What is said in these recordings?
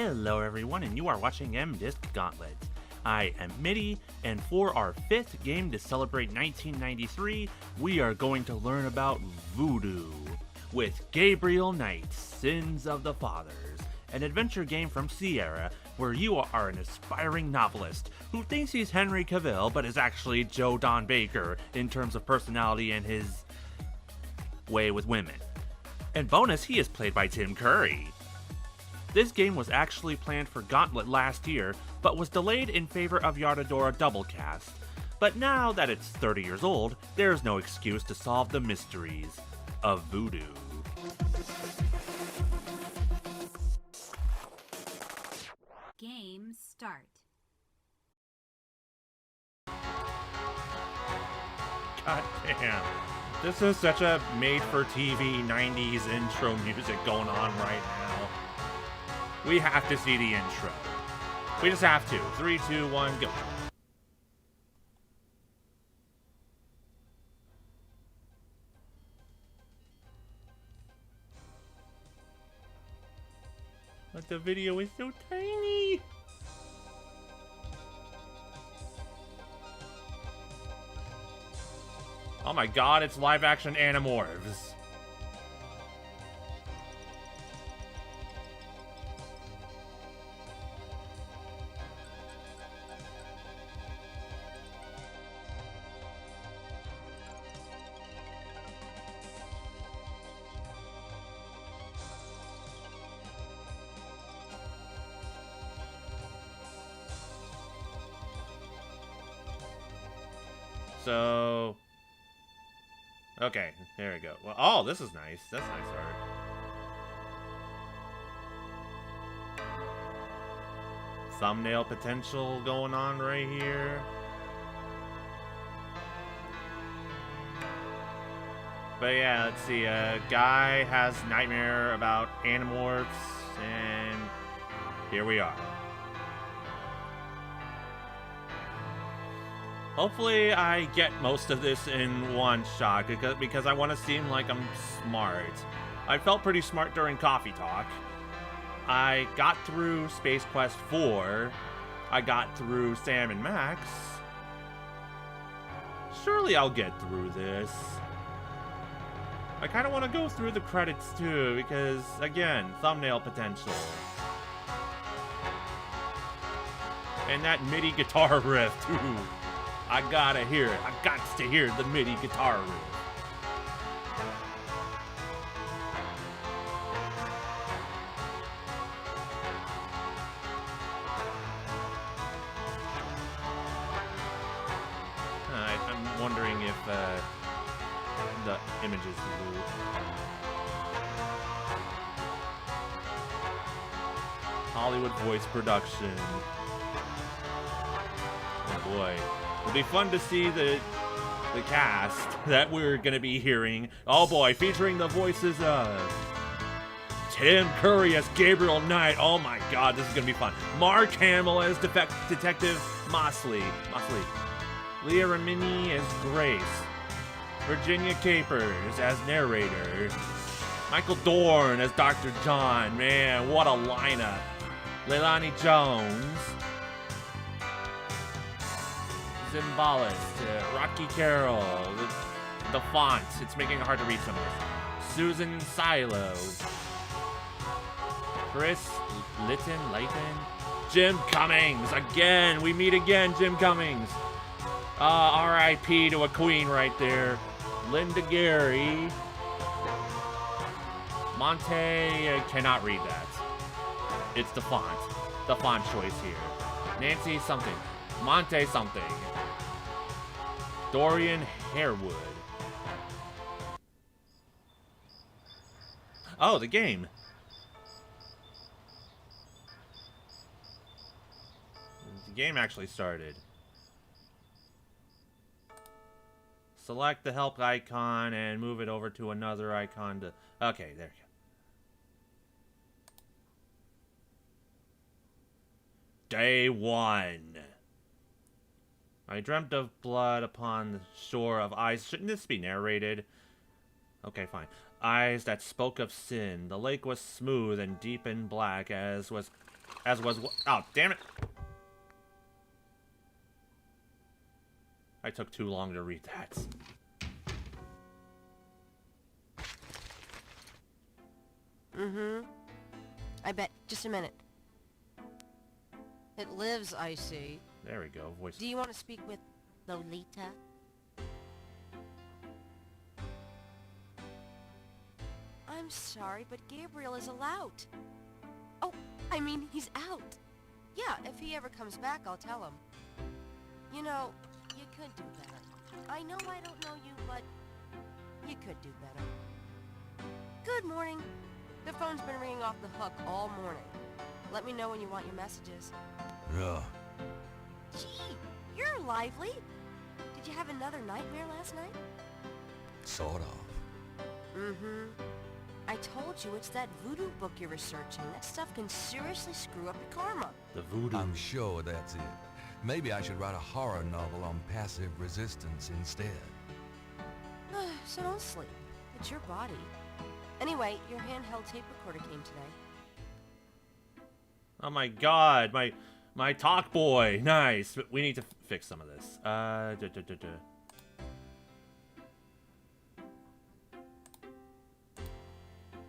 Hello everyone, and you are watching Disk Gauntlet. I am Mitty, and for our 5th game to celebrate 1993, we are going to learn about voodoo with Gabriel Knight, Sins of the Fathers, an adventure game from Sierra where you are an aspiring novelist who thinks he's Henry Cavill but is actually Joe Don Baker in terms of personality and his way with women. And bonus, he is played by Tim Curry. This game was actually planned for Gauntlet last year, but was delayed in favor of Yardadora Doublecast. But now that it's 30 years old, there's no excuse to solve the mysteries of voodoo. Game start. God damn. This is such a made-for-TV 90s intro music going on right now. We have to see the intro. We just have to. 3, 2, 1, go. But the video is so tiny. Oh my god, it's live-action Animorphs. So, okay, there we go. Well, oh, this is nice. That's nice art. Thumbnail potential going on right here. But yeah, let's see. A guy has nightmare about Animorphs, and here we are. Hopefully I get most of this in one shot, because I want to seem like I'm smart. I felt pretty smart during Coffee Talk. I got through Space Quest 4. I got through Sam and Max. Surely I'll get through this. I kind of want to go through the credits too, because, again, thumbnail potential. And that MIDI guitar riff too. I gotta hear it. I got to hear the MIDI guitar riff. I'm wondering if the images move. Hollywood voice production. Oh boy. It'll be fun to see the cast that we're gonna be hearing. Oh boy, featuring the voices of Tim Curry as Gabriel Knight. Oh my god, this is gonna be fun. Mark Hamill as Detective Mosley. Leah Remini as Grace. Virginia Capers as narrator. Michael Dorn as Dr. John. Man, what a lineup. Leilani Jones. Zimbalist, Rocky Carroll, the font, it's making it hard to read some of this. Susan Silo, Chris Lytton, Jim Cummings, again, we meet again, Jim Cummings. R.I.P. to a queen right there. Linda Gary. Monte, cannot read that. It's the font choice here. Nancy something, Monte something. Dorian Harewood. Oh, the game. The game actually started. Select the help icon and move it over to another icon to... Okay, there you go. Day 1. I dreamt of blood upon the shore of eyes. Shouldn't this be narrated? Okay, fine. Eyes that spoke of sin. The lake was smooth and deep and black, as was As was... Oh, damn it. I took too long to read that. Mm-hmm. I bet. Just a minute. It lives, I see. There we go. Voice. Do you want to speak with Lolita? I'm sorry, but Gabriel is allowed. Oh, I mean, he's out. Yeah, if he ever comes back, I'll tell him. You know, you could do better. I know I don't know you, but you could do better. Good morning. The phone's been ringing off the hook all morning. Let me know when you want your messages. Yeah. Gee, you're lively. Did you have another nightmare last night? Sort of. Mm-hmm. I told you it's that voodoo book you're researching. That stuff can seriously screw up your karma. The voodoo. I'm sure that's it. Maybe I should write a horror novel on passive resistance instead. So don't sleep. It's your body. Anyway, your handheld tape recorder came today. Oh my god, my talk boy. Nice. But we need to fix some of this.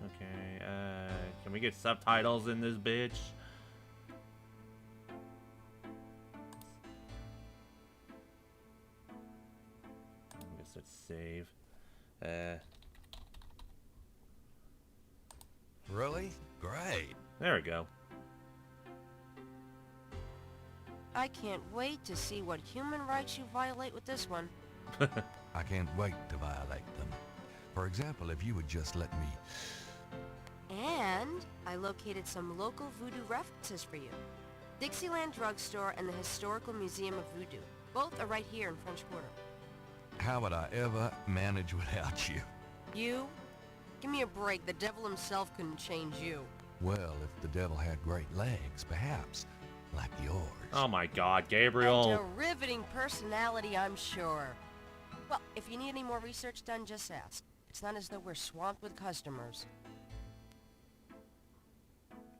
Okay, can we get subtitles in this bitch? I guess let's save. Really? Great. There we go. I can't wait to see what human rights you violate with this one. I can't wait to violate them. For example, if you would just let me... And I located some local voodoo references for you. Dixieland Drugstore and the Historical Museum of Voodoo. Both are right here in French Quarter. How would I ever manage without you? You? Give me a break. The devil himself couldn't change you. Well, if the devil had great legs, perhaps. Like yours. Oh my god, And Gabriel. a riveting personality, I'm sure. Well, if you need any more research done, just ask. It's not as though we're swamped with customers.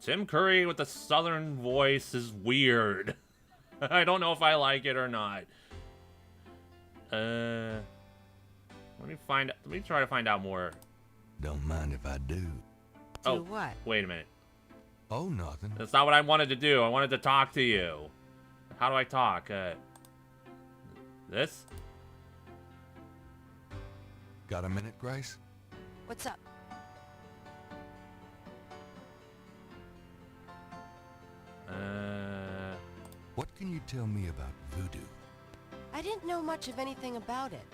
Tim Curry with the southern voice is weird. I don't know if I like it or not. Let me try to find out more. Don't mind if I do. Oh, Do what? wait a minute. Oh, nothing. That's not what I wanted to do. I wanted to talk to you. How do I talk? This? Got a minute, Grace? What's up? What can you tell me about voodoo? I didn't know much of anything about it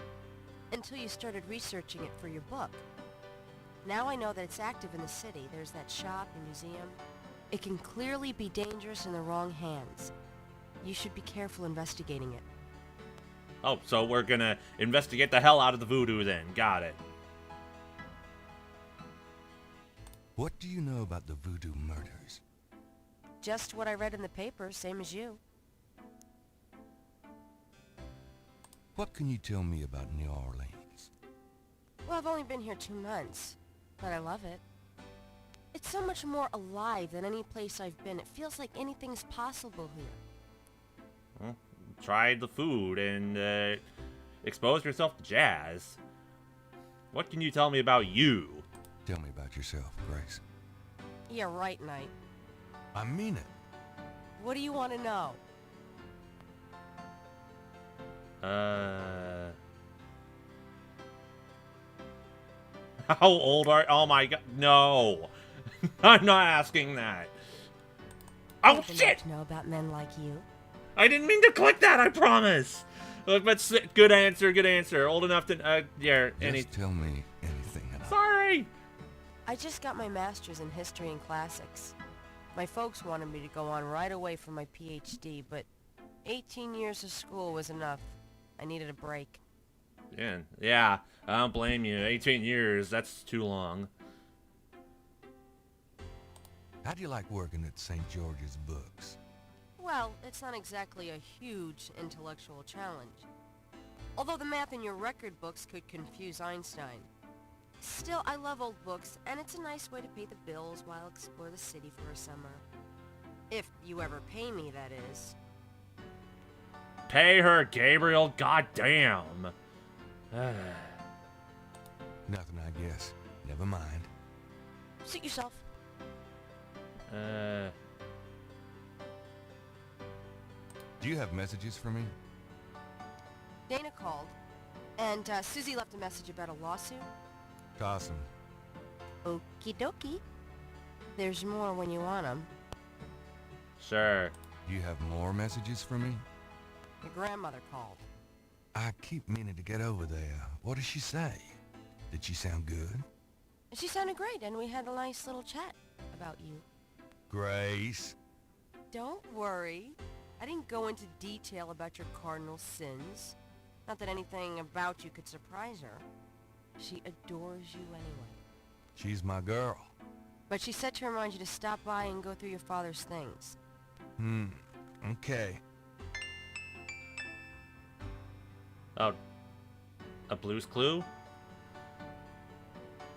until you started researching it for your book. Now I know that it's active in the city. There's that shop and museum. It can clearly be dangerous in the wrong hands. You should be careful investigating it. Oh, so we're gonna investigate the hell out of the voodoo then. Got it. What do you know about the voodoo murders? Just what I read in the paper, same as you. What can you tell me about New Orleans? Well, I've only been here 2 months, but I love it. It's so much more alive than any place I've been. It feels like anything's possible here. Well, try the food and expose yourself to jazz. What can you tell me about you? Tell me about yourself, Grace. Yeah, right, Knight. I mean it. What do you want to know? How old are... Oh my god, no. I'm not asking that. Oh Anything shit! to know about men like you? I didn't mean to click that, I promise. But good answer, good answer. Old enough to... yeah, Just tell me anything and Sorry! I just got my master's in history and classics. My folks wanted me to go on right away for my PhD, but 18 years of school was enough. I needed a break. Yeah, I don't blame you. 18 years, that's too long. How do you like working at St. George's Books? Well, it's not exactly a huge intellectual challenge. Although the math in your record books could confuse Einstein. Still, I love old books, and it's a nice way to pay the bills while I explore the city for a summer. If you ever pay me, that is. Pay her, Gabriel. Goddamn. Nothing, I guess. Never mind. Suit yourself. Do you have messages for me? Dana called, and Susie left a message about a lawsuit. Awesome. Okie dokie. There's more when you want them. Sure. Do you have more messages for me? Your grandmother called. I keep meaning to get over there. What did she say? Did she sound good? She sounded great, and we had a nice little chat about you. Grace. Don't worry. I didn't go into detail about your cardinal sins. Not that anything about you could surprise her. She adores you anyway. She's my girl. But she said to remind you to stop by and go through your father's things. Okay. Oh, a Blue's Clue?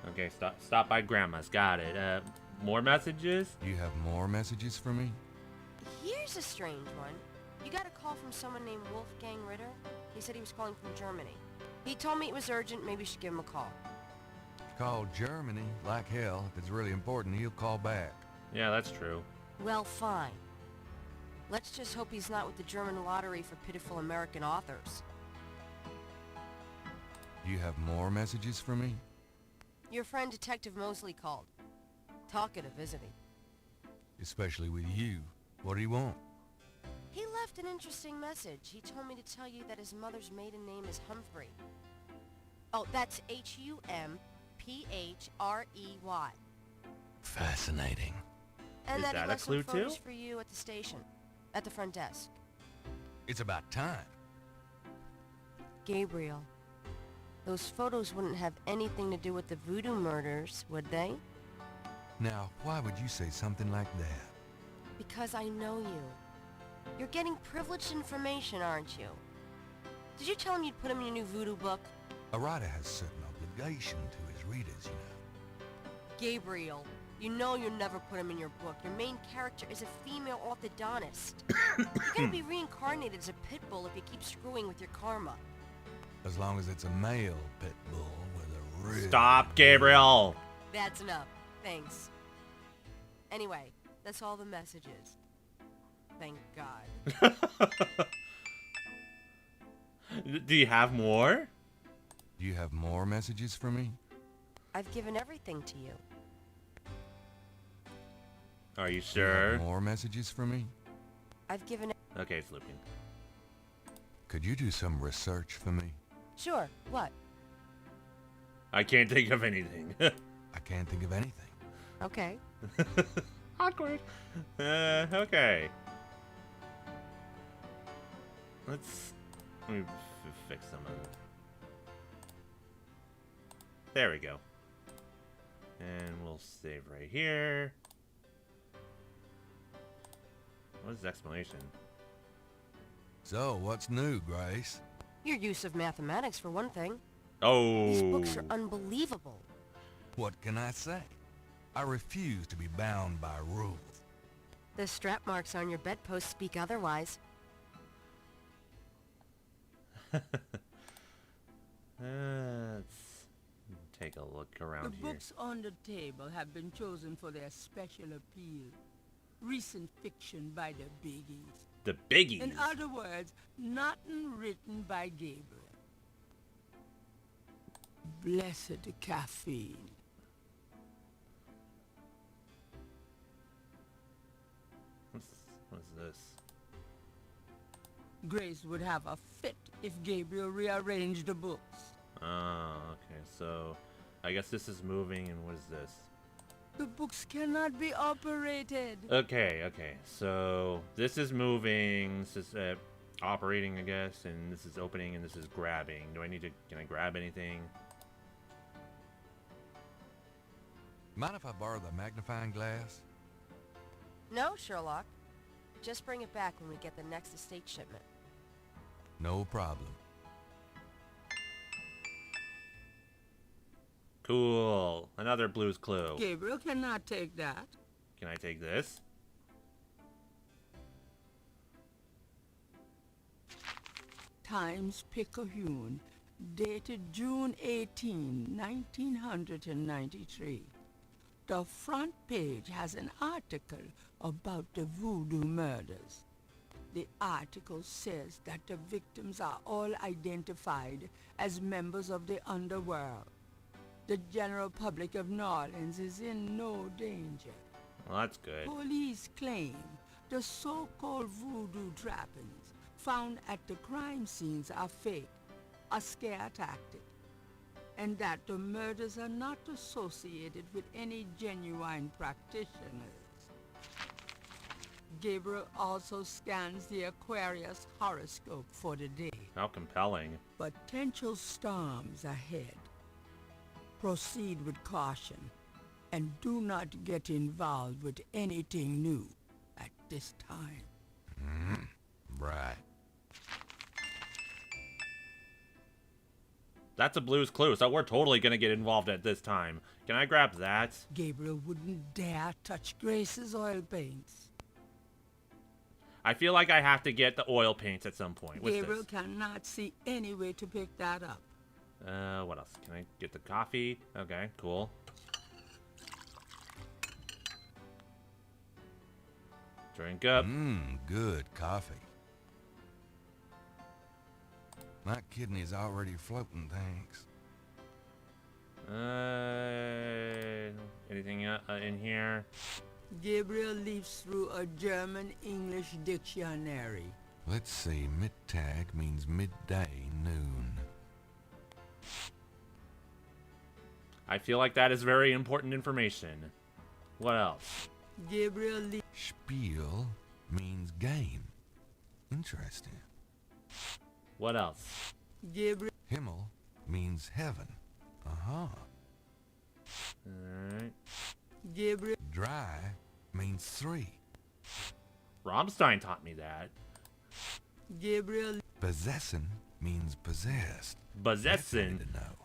Okay, stop by Grandma's. Got it. More messages? Do you have more messages for me? Here's a strange one. You got a call from someone named Wolfgang Ritter. He said he was calling from Germany. He told me it was urgent, maybe you should give him a call. Call Germany. Like hell. If it's really important, he'll call back. Yeah, that's true. Well, fine. Let's just hope he's not with the German lottery for pitiful American authors. Do you have more messages for me? Your friend Detective Mosley called. Talkative, isn't he? Especially with you. What do you want? He left an interesting message. He told me to tell you that his mother's maiden name is Humphrey. Oh, that's Humphry. Fascinating. And Is that that he a left clue some photos too? for you at the station. At the front desk. It's about time. Gabriel, those photos wouldn't have anything to do with the voodoo murders, would they? Now, why would you say something like that? Because I know you. You're getting privileged information, aren't you? Did you tell him you'd put him in your new voodoo book? A writer has certain obligation to his readers, you know. Gabriel, you know you'll never put him in your book. Your main character is a female orthodontist. You're gonna be reincarnated as a pit bull if you keep screwing with your karma. As long as it's a male pit bull with a real... Stop, Gabriel! That's enough. Thanks. Anyway, that's all the messages. Thank God. Do you have more? Do you have more messages for me? I've given everything to you. Are you Do you sure? have more messages for me? I've given... Okay, it's looping. Could you do some research for me? Sure. What? I can't think of anything. I can't think of anything. Okay. Awkward. Okay. Let me fix some of it. There we go. And we'll save right here. What is the explanation? So, what's new, Grace? Your use of mathematics, for one thing. Oh. These books are unbelievable. What can I say? I refuse to be bound by rules. The strap marks on your bedpost speak otherwise. Let's take a look around The here. books on the table have been chosen for their special appeal. Recent fiction by the biggies. The biggies. In other words, nothing written by Gabriel. Blessed caffeine. What's this? Grace would have a fit if Gabriel rearranged the books. Oh, okay. So, I guess this is moving, and what is this? The books cannot be operated. Okay. So, this is moving, this is operating, I guess, and this is opening, and this is grabbing. Can I grab anything? Mind if I borrow the magnifying glass? No, Sherlock. Just bring it back when we get the next estate shipment. No problem. Cool. Another Blue's Clue. Gabriel cannot take that. Can I take this? Times-Picayune, dated June 18, 1993. The front page has an article about the voodoo murders. The article says that the victims are all identified as members of the underworld. The general public of New Orleans is in no danger. Well, that's good. Police claim the so-called voodoo trappings found at the crime scenes are fake, a scare tactic, and that the murders are not associated with any genuine practitioners. Gabriel also scans the Aquarius horoscope for the day. How compelling. Potential storms ahead. Proceed with caution, and do not get involved with anything new at this time. Right. That's a Blue's Clue, so we're totally gonna get involved at this time. Can I grab that? Gabriel wouldn't dare touch Grace's oil paints. I feel like I have to get the oil paints at some point. What's Gabriel this? cannot see any way to pick that up. What else? Can I get the coffee? Okay, cool. Drink up. Good coffee. My kidney's already floating, thanks. Anything in here? Gabriel leafs through a German-English dictionary. Let's see, Mittag means midday, noon. I feel like that is very important information. What else? Gabriel leafs... Spiel means game. Interesting. What else? Gabriel... Himmel means heaven. Uh-huh. Alright. Gabriel... Dry means 3. Rammstein taught me that. Gabriel... Possessin means possessed. Possessing. That's handy to know.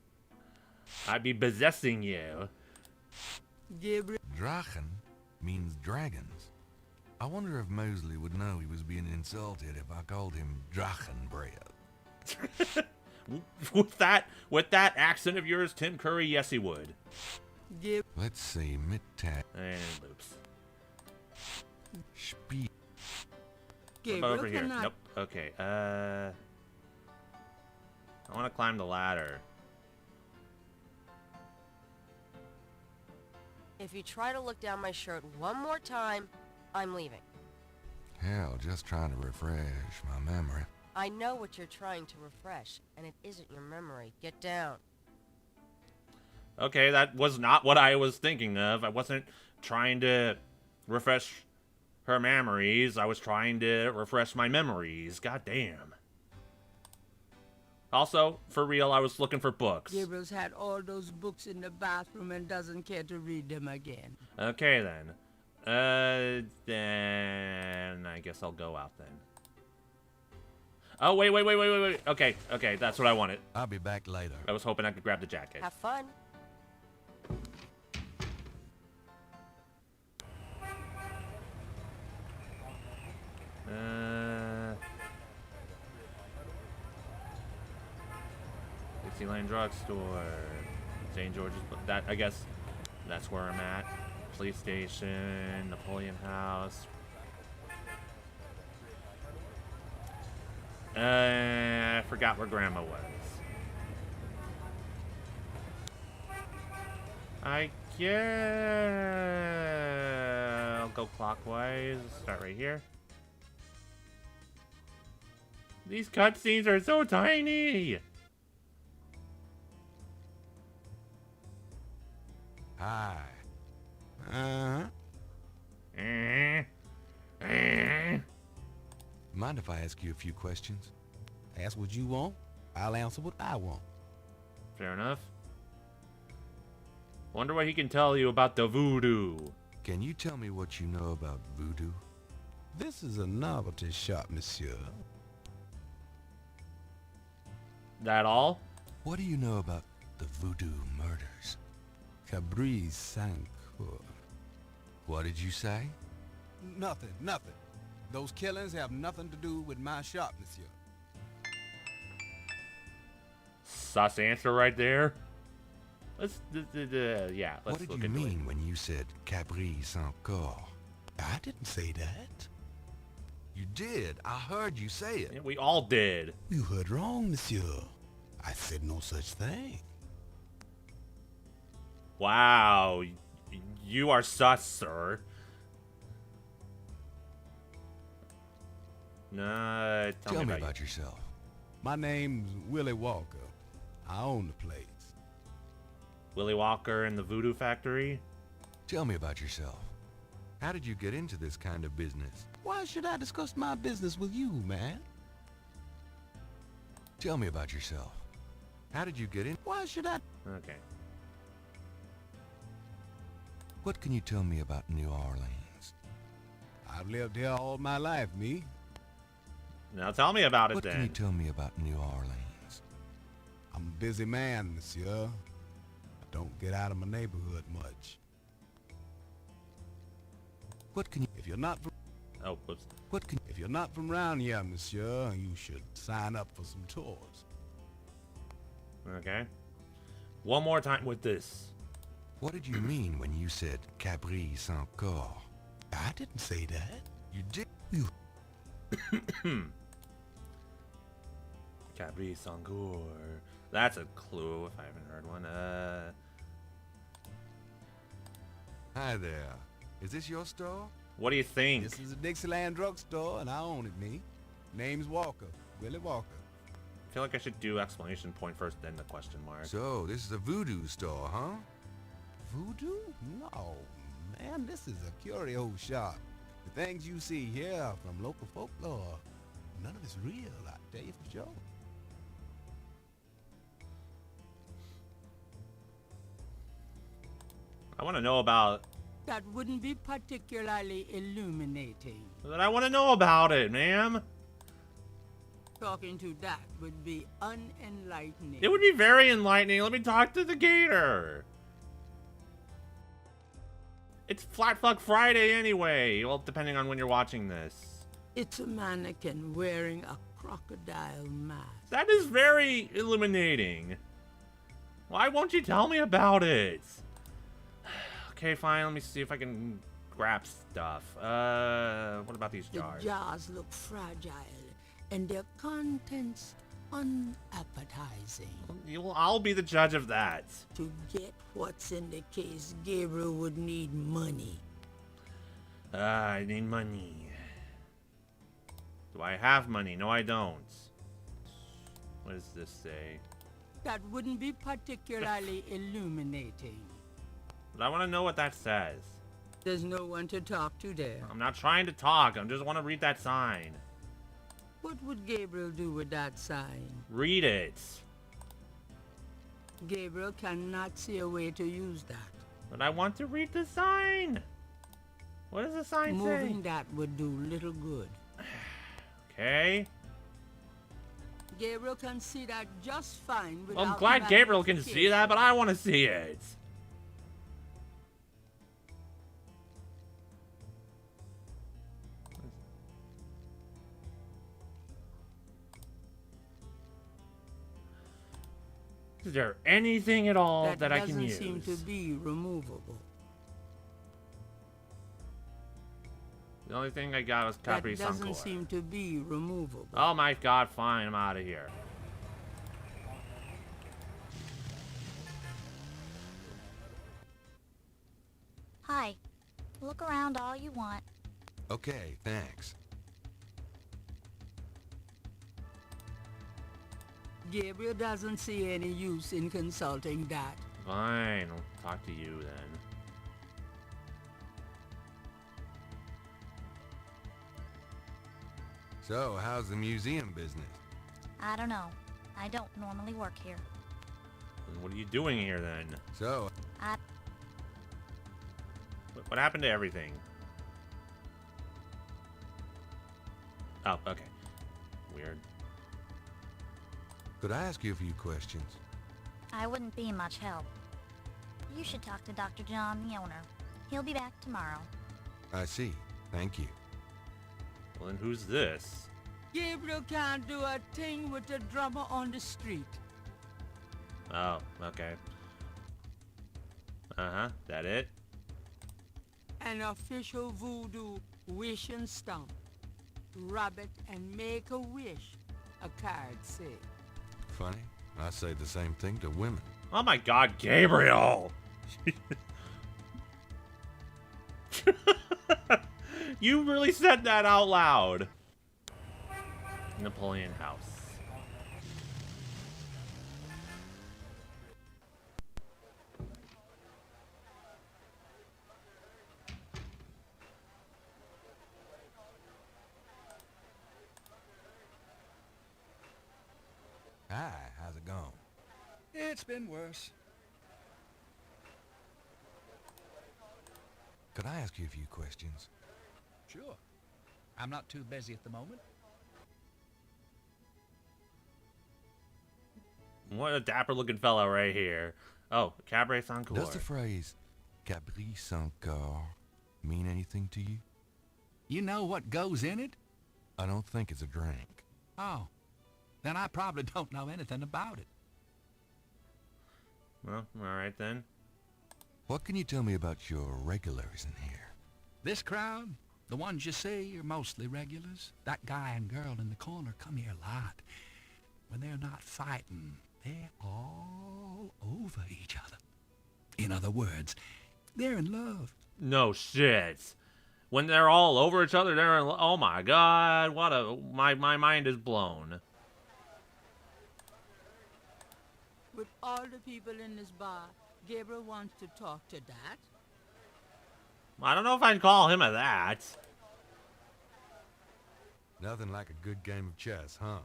I'd be possessing you. Gabriel... Drachen means dragons. I wonder if Mosley would know he was being insulted if I called him Drachenbreath. with that accent of yours, Tim Curry, yes he would. Let's see, Mittag. And it loops. Spiel. Gabriel Over here. cannot... Nope. Okay. I want to climb the ladder. If you try to look down my shirt one more time, I'm leaving. Hell, just trying to refresh my memory. I know what you're trying to refresh, and it isn't your memory. Get down. Okay, that was not what I was thinking of. I wasn't trying to refresh her memories. I was trying to refresh my memories. God damn. Also, for real, I was looking for books. Gabriel's had all those books in the bathroom and doesn't care to read them again. Okay, then. Then I guess I'll go out then. Oh, wait. Okay, that's what I wanted. I'll be back later. I was hoping I could grab the jacket. Have fun. Dixieland Drugstore. St. George's. That, I guess, that's where I'm at. Police station, Napoleon House. I forgot where Grandma was. I guess I'll go clockwise. Start right here. These cutscenes are so tiny. Hi. Uh-huh. Mind if I ask you a few questions? Ask what you want, I'll answer what I want. Fair enough. Wonder what he can tell you about the voodoo. Can you tell me what you know about voodoo? This is a novelty shop, monsieur. That all? What do you know about the voodoo murders? Cabri Sancour. What did you say? Nothing. Those killings have nothing to do with my shop, monsieur. sus answer right there. Let's, yeah, let's What look did you into mean when you said Capri sans corps? I didn't say that. You did. I heard you say it. it. Yeah, we all did. You heard wrong, monsieur. I said no such thing. Wow, you are sus, sir. Nah, Tell me about yourself. My name's Willie Walker. I own the place. Willie Walker and the Voodoo Factory. Tell me about yourself. How did you get into this kind of business? Why should I discuss my business with you, man? Tell me about yourself. How did you get in? Why should I? Okay. What can you tell me about New Orleans? I've lived here all my life, me. Now tell me about it What then. can you tell me about New Orleans? I'm a busy man, monsieur. I don't get out of my neighborhood much. What can you... If you're not from, Oh, whoops. if you're not from around here, monsieur, you should sign up for some tours. Okay. One more time with this. What did you mean when you said Capri sans corps? I didn't say that. You did. Capri Sangour. That's a clue if I haven't heard one. Hi there. Is this your store? What do you think? This is a Dixieland drugstore, and I own it, me. Name's Walker. Willie Walker. I feel like I should do exclamation point first, then the question mark. So, this is a voodoo store, huh? Voodoo? No, man, this is a curio shop. The things you see here are from local folklore. None of it's real, I tell you for sure. I want to know about... That wouldn't be particularly illuminating. I want to know about it, ma'am. Talking to that would be unenlightening. It would be very enlightening. Let me talk to the gator. It's Flat Fuck Friday anyway. Well, depending on when you're watching this. It's a mannequin wearing a crocodile mask. That is very illuminating. Why won't you tell me about it? Okay, fine. Let me see if I can grab stuff. What about these jars? The jars look fragile, and their contents unappetizing. I'll be the judge of that. To get what's in the case, Gabriel would need money. I need money. Do I have money? No, I don't. What does this say? That wouldn't be particularly illuminating. But I want to know what that says. There's no one to talk to there. I'm not trying to talk. I just want to read that sign. What would Gabriel do with that sign? Read it. Gabriel cannot see a way to use that. But I want to read the sign. What does the sign Moving that would do little good. Okay. Gabriel can see that just fine without Well, I'm glad Gabriel can see that, but I want to see it. Is there anything at all that I can use? That doesn't seem to be removable. The only thing I got was Capri That doesn't Sangour. seem to be removable. Oh my god, fine, I'm out of here. Hi. Look around all you want. Okay, thanks. Gabriel doesn't see any use in consulting that. Fine, I'll talk to you then. So, how's the museum business? I don't know. I don't normally work here. And what are you doing here then? So, What happened to everything? Oh, okay. Weird. could I ask you a few questions? I wouldn't be much help. You should talk to Dr. John, the owner. He'll be back tomorrow. I see. Thank you. Well, then who's this? Gabriel can't do a thing with the drummer on the street. Oh, okay. Uh-huh, that it? An official voodoo wish and stump. Rub it and make a wish, a card say. Funny, I say the same thing to women. Oh my god, Gabriel! You really said that out loud. Napoleon House. Hi, how's it going? It's been worse. Could I ask you a few questions? Sure. I'm not too busy at the moment. What a dapper looking fellow right here. Oh, Cabaret Sans Coeur. Does the phrase Cabri sans corps mean anything to you? You know what goes in it? I don't think it's a drink. Oh. Then I probably don't know anything about it. Well, alright then. What can you tell me about your regulars in here? This crowd, the ones you see, are mostly regulars. That guy and girl in the corner come here a lot. When they're not fighting, they're all over each other. In other words, they're in love. No shit. When they're all over each other, they're in oh my god, what a my mind is blown. With all the people in this bar, Gabriel wants to talk to that. I don't know if I'd call him a that. Nothing like a good game of chess, huh?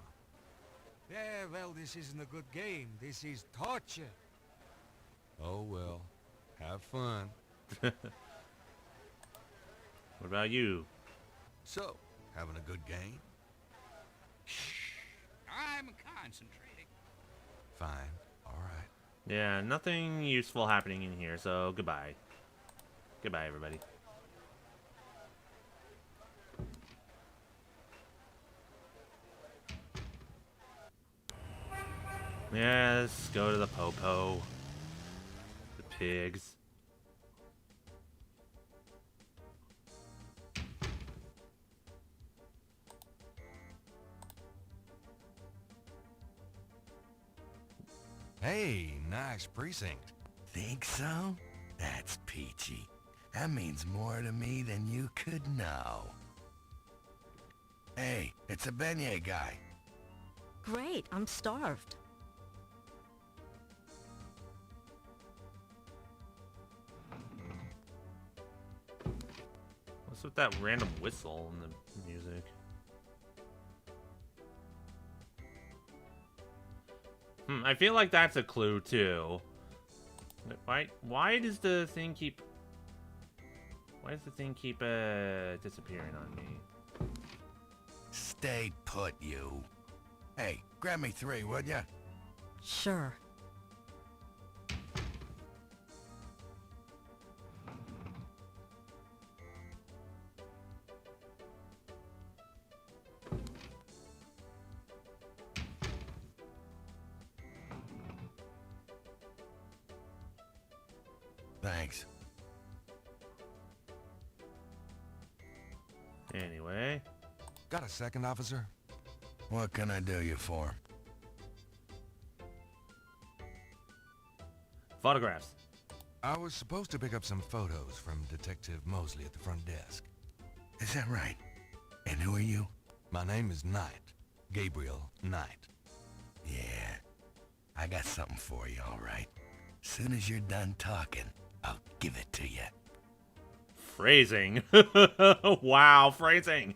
Yeah, well, this isn't a good game. This is torture. Oh well, have fun. What about you? So, having a good game? I'm concentrating. Fine, all right. Yeah, nothing useful happening in here, so goodbye. Goodbye, everybody. Yes, go to the Popo. The pigs. Hey, nice precinct. Think so? That's peachy. That means more to me than you could know. Hey, it's a beignet guy. Great, I'm starved. What's with that random whistle in the music? I feel like that's a clue too. Why does the thing keep disappearing on me? Stay put, you. Hey, grab me 3, would ya? Sure. Thanks. Anyway. Got a second, officer? What can I do you for? Photographs. I was supposed to pick up some photos from Detective Mosley at the front desk. Is that right? And who are you? My name is Knight. Gabriel Knight. Yeah. I got something for you, all right. Soon as you're done talking, I'll give it to you. Phrasing. Wow, phrasing.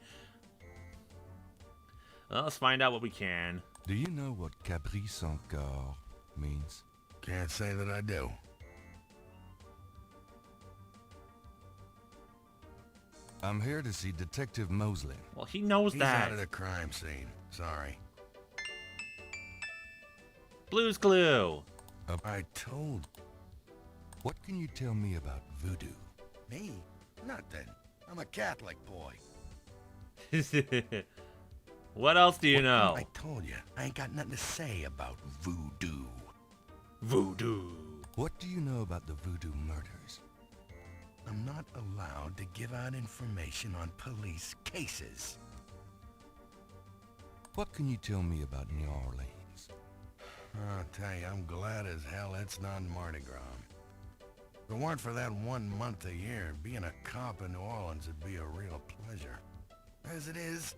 Well, let's find out what we can. Do you know what Cabri sans corps means? Can't say that I do. I'm here to see Detective Mosley. Well, he knows He's that. out of the crime scene. Sorry. Blue's Clue. I told... What can you tell me about voodoo? Me? Nothing. I'm a Catholic boy. What else do you know? I told you, I ain't got nothing to say about voodoo. voodoo. What do you know about the voodoo murders? I'm not allowed to give out information on police cases. What can you tell me about New Orleans? I'll tell you, I'm glad as hell it's not Mardi Gras. If it weren't for that 1 month a year, being a cop in New Orleans would be a real pleasure. As it is,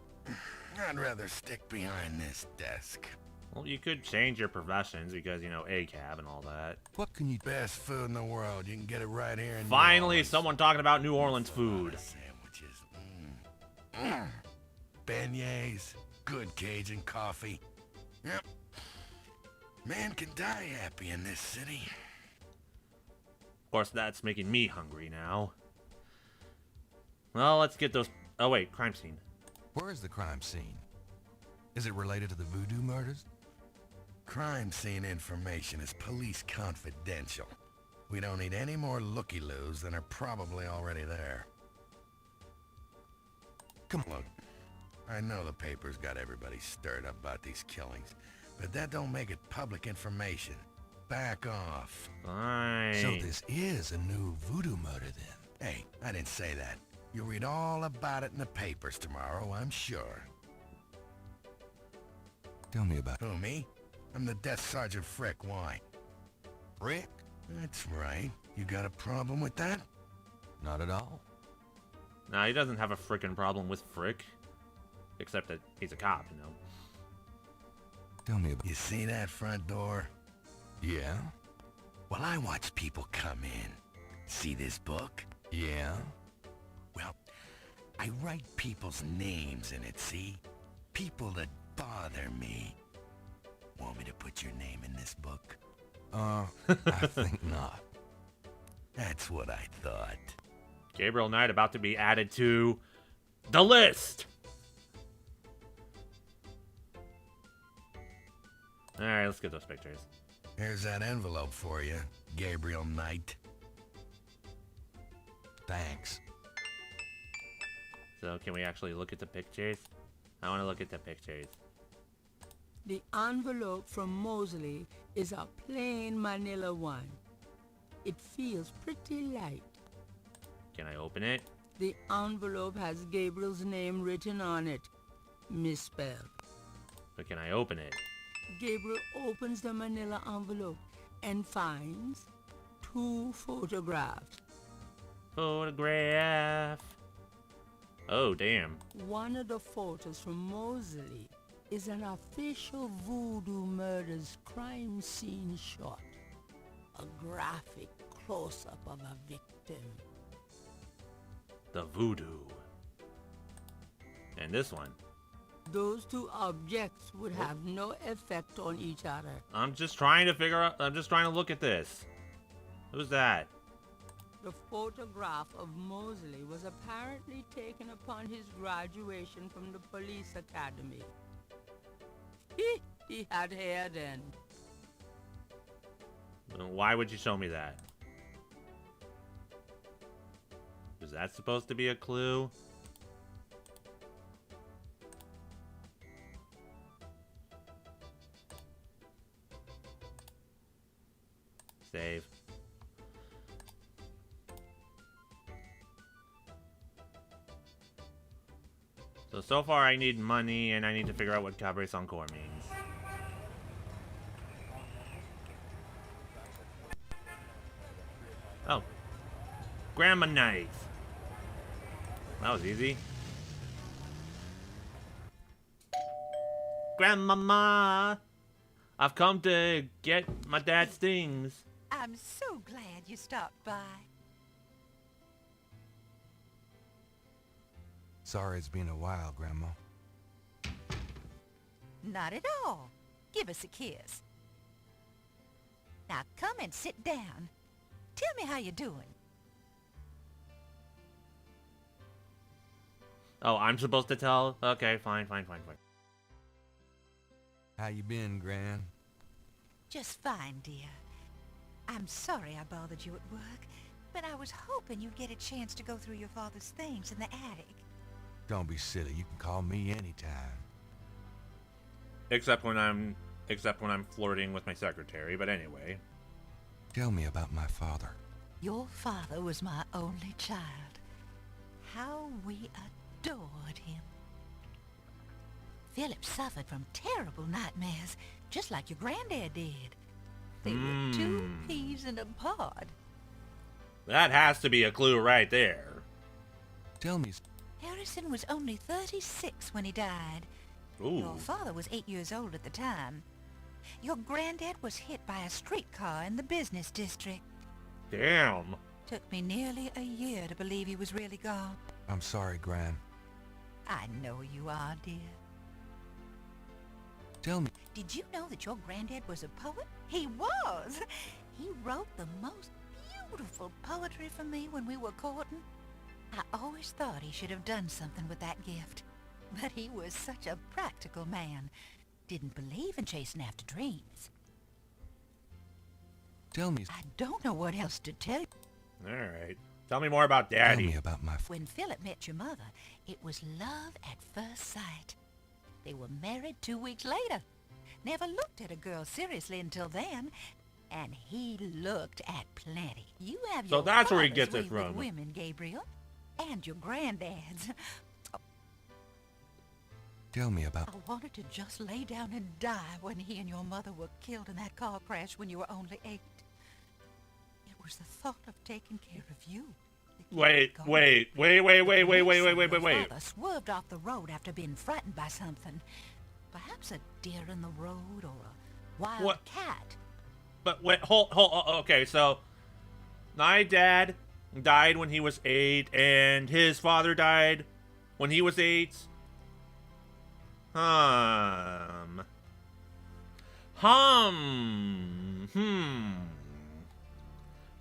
I'd rather stick behind this desk. Well, you could change your professions because, you know, ACAB and all that. What can you... Best food in the world. You can get it right here in New Finally, Orleans. someone talking about New Orleans food. Sandwiches. Beignets. Good Cajun coffee. Yep. Man can die happy in this city. Of course, that's making me hungry now. Well, let's get those... Oh, wait, crime scene. Where is the crime scene? Is it related to the voodoo murders? Crime scene information is police confidential. We don't need any more looky-loos than are probably already there. Come on, look. I know the paper's got everybody stirred up about these killings, but that don't make it public information. Back off. Fine. So this is a new voodoo murder then? Hey, I didn't say that. You'll read all about it in the papers tomorrow, I'm sure. Tell me about... Who, me? I'm the Desk Sergeant Frick. Why? Frick? That's right. You got a problem with that? Not at all. Nah, he doesn't have a frickin' problem with Frick. Except that he's a cop, you know. Tell me about... You see that front door? Yeah? Well, I watch people come in. See this book? Yeah? Well, I write people's names in it, see? People that bother me. Want me to put your name in this book? I think not. That's what I thought. Gabriel Knight about to be added to the list! Alright, let's get those pictures. Here's that envelope for you, Gabriel Knight. Thanks. So, can we actually look at the pictures? I want to look at the pictures. The envelope from Mosley is a plain manila one. It feels pretty light. Can I open it? The envelope has Gabriel's name written on it, misspelled. But can I open it? Gabriel opens the manila envelope and finds 2 photographs. Photograph. Oh, damn. One of the photos from Mosley is an official voodoo murders crime scene shot. A graphic close-up of a victim. The voodoo. And this one. Those 2 objects would have no effect on each other. I'm just trying to figure out... I'm just trying to look at this. Who's that? The photograph of Mosley was apparently taken upon his graduation from the police academy. He had hair then. Why would you show me that? Is that supposed to be a clue? Save. So far I need money and I need to figure out what Cabaret Encore means. Oh. Grandma Knight. That was easy. Grandmama! I've come to get my dad's things. I'm so glad you stopped by. Sorry it's been a while, Grandma. Not at all. Give us a kiss. Now come and sit down. Tell me how you're doing. Oh, I'm supposed to tell? Okay, fine. How you been, Gran? Just fine, dear. I'm sorry I bothered you at work, but I was hoping you'd get a chance to go through your father's things in the attic. Don't be silly. You can call me anytime. Except when I'm except when I'm flirting with my secretary, but anyway. Tell me about my father. Your father was my only child. How we adored him. Philip suffered from terrible nightmares, just like your granddad did. They were 2 peas in a pod. That has to be a clue right there. Tell me. Harrison was only 36 when he died. Ooh. Your father was 8 years old at the time. Your granddad was hit by a streetcar in the business district. Damn. Took me nearly a year to believe he was really gone. I'm sorry, Gran. I know you are, dear. Tell me. Did you know that your granddad was a poet? He was! He wrote the most beautiful poetry for me when we were courting. I always thought he should have done something with that gift. But he was such a practical man. Didn't believe in chasing after dreams. Tell me. I don't know what else to tell you. Alright. Tell me more about Daddy. Tell me about my... When Philip met your mother, it was love at first sight. They were married 2 weeks later. Never looked at a girl seriously until then. And he looked at plenty. You have So your that's where he father's gets it way with from. women, Gabriel. And your granddad's. Tell me about... I wanted to just lay down and die when he and your mother were killed in that car crash when you were only 8. It was the thought of taking care of you. Wait. Your father swerved off the road after being frightened by something. Perhaps a deer in the road or a wild cat. But wait, hold, okay, so my dad died when he was 8, and his father died when he was 8.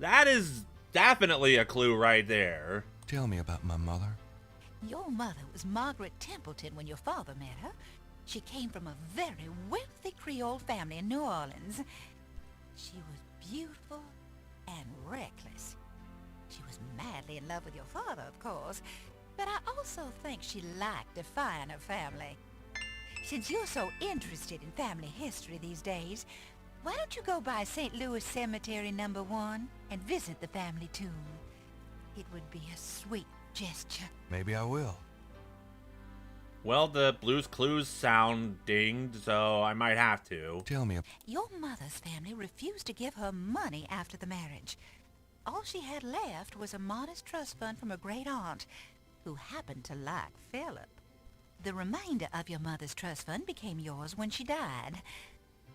That is definitely a clue right there. Tell me about my mother. Your mother was Margaret Templeton when your father met her. She came from a very wealthy Creole family in New Orleans. She was beautiful and reckless. She was madly in love with your father, of course, but I also think she liked defying her family. Since you're so interested in family history these days, why don't you go by St. Louis Cemetery No. 1 and visit the family tomb? It would be a sweet gesture. Maybe I will. Well, the Blue's Clues sound dinged, so I might have to. Tell me. Your mother's family refused to give her money after the marriage. All she had left was a modest trust fund from her great-aunt, who happened to like Philip. The remainder of your mother's trust fund became yours when she died.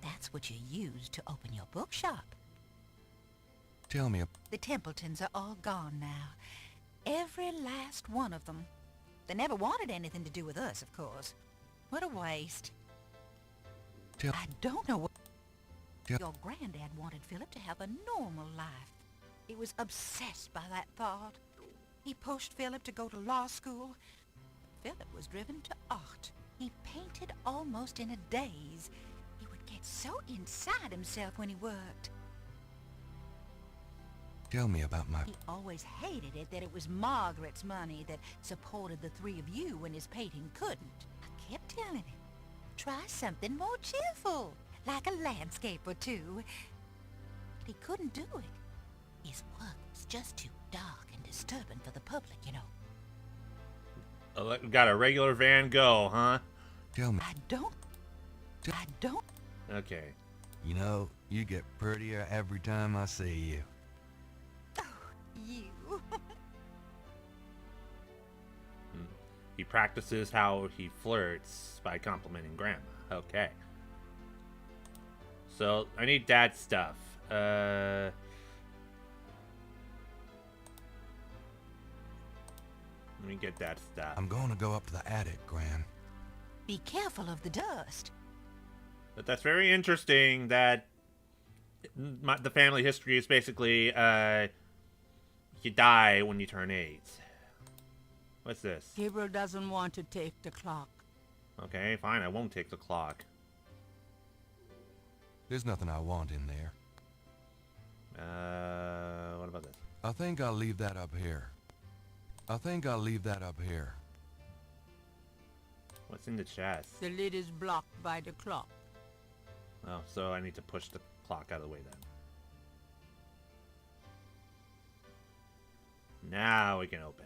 That's what you used to open your bookshop. Tell me. The Templetons are all gone now. Every last one of them. They never wanted anything to do with us, of course. What a waste. I don't know what... Your granddad wanted Philip to have a normal life. He was obsessed by that thought. He pushed Philip to go to law school. Philip was driven to art. He painted almost in a daze. He would get so inside himself when he worked. Tell me about my... He always hated it that it was Margaret's money that supported the 3 of you when his painting couldn't. I kept telling him, try something more cheerful, like a landscape or 2. But he couldn't do it. His work was just too dark and disturbing for the public, you know. Got a regular Van Gogh, huh? Tell me. I don't. Okay. You know, you get prettier every time I see you. You. He practices how he flirts by complimenting Grandma. Okay. So, I need Dad's stuff. Let me get that stuff. I'm going to go up to the attic, Gran. Be careful of the dust. But that's very interesting that the family history is basically, you die when you turn 8. What's this? Gabriel doesn't want to take the clock. Okay, fine, I won't take the clock. There's nothing I want in there. What about this? I think I'll leave that up here. What's in the chest? The lid is blocked by the clock. Oh, so I need to push the clock out of the way then. Now we can open.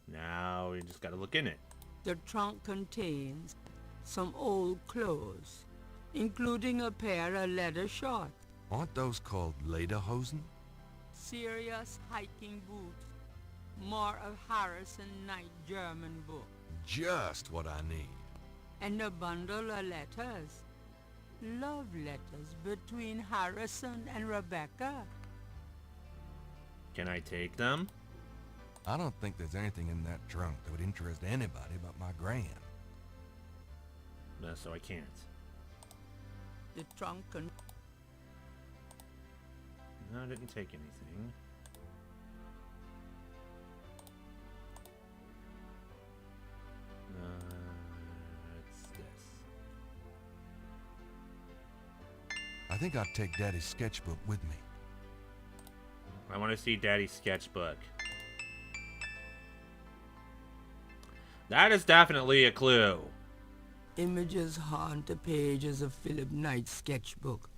Now we just gotta look in it. The trunk contains some old clothes, including a pair of leather shorts, Aren't those called lederhosen? serious hiking boots, more of Harrison Knight German book, Just what I need. and a bundle of letters. Love letters between Harrison and Rebecca. Can I take them? I don't think there's anything in that trunk that would interest anybody but my gran. No, so I can't. The trunk con- No, I didn't take anything. It's this. I think I'd take Daddy's sketchbook with me. I want to see Daddy's sketchbook. That is definitely a clue. Images haunt the pages of Philip Knight's sketchbook,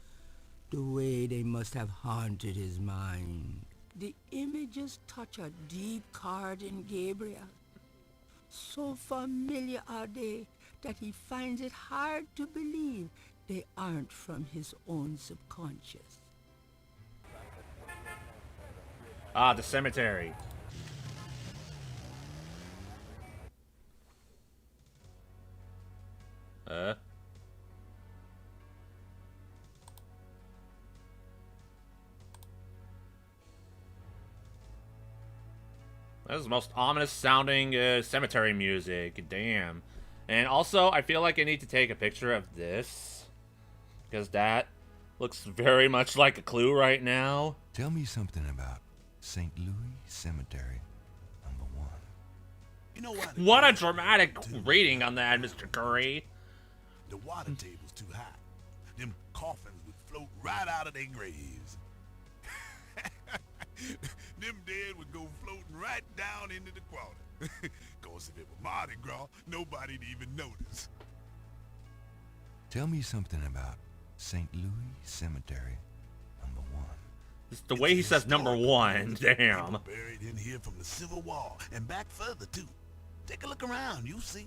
the way they must have haunted his mind. The images touch a deep chord in Gabriel. So familiar are they that he finds it hard to believe they aren't from his own subconscious. Ah, the cemetery. That is the most ominous sounding cemetery music. Damn. And also, I feel like I need to take a picture of this, because that looks very much like a clue right now. Tell me something about St. Louis Cemetery, number 1. You know what? What a dramatic rating on that, Mr. Curry. The water table's too high. Them coffins would float right out of their graves. Them dead would go floating right down into the water. Cause if it were Mardi Gras, nobody'd even notice. Tell me something about St. Louis Cemetery, number 1. It's the way he says number 1. Damn. Buried in here from the Civil War and back further too. Take a look around, you'll see.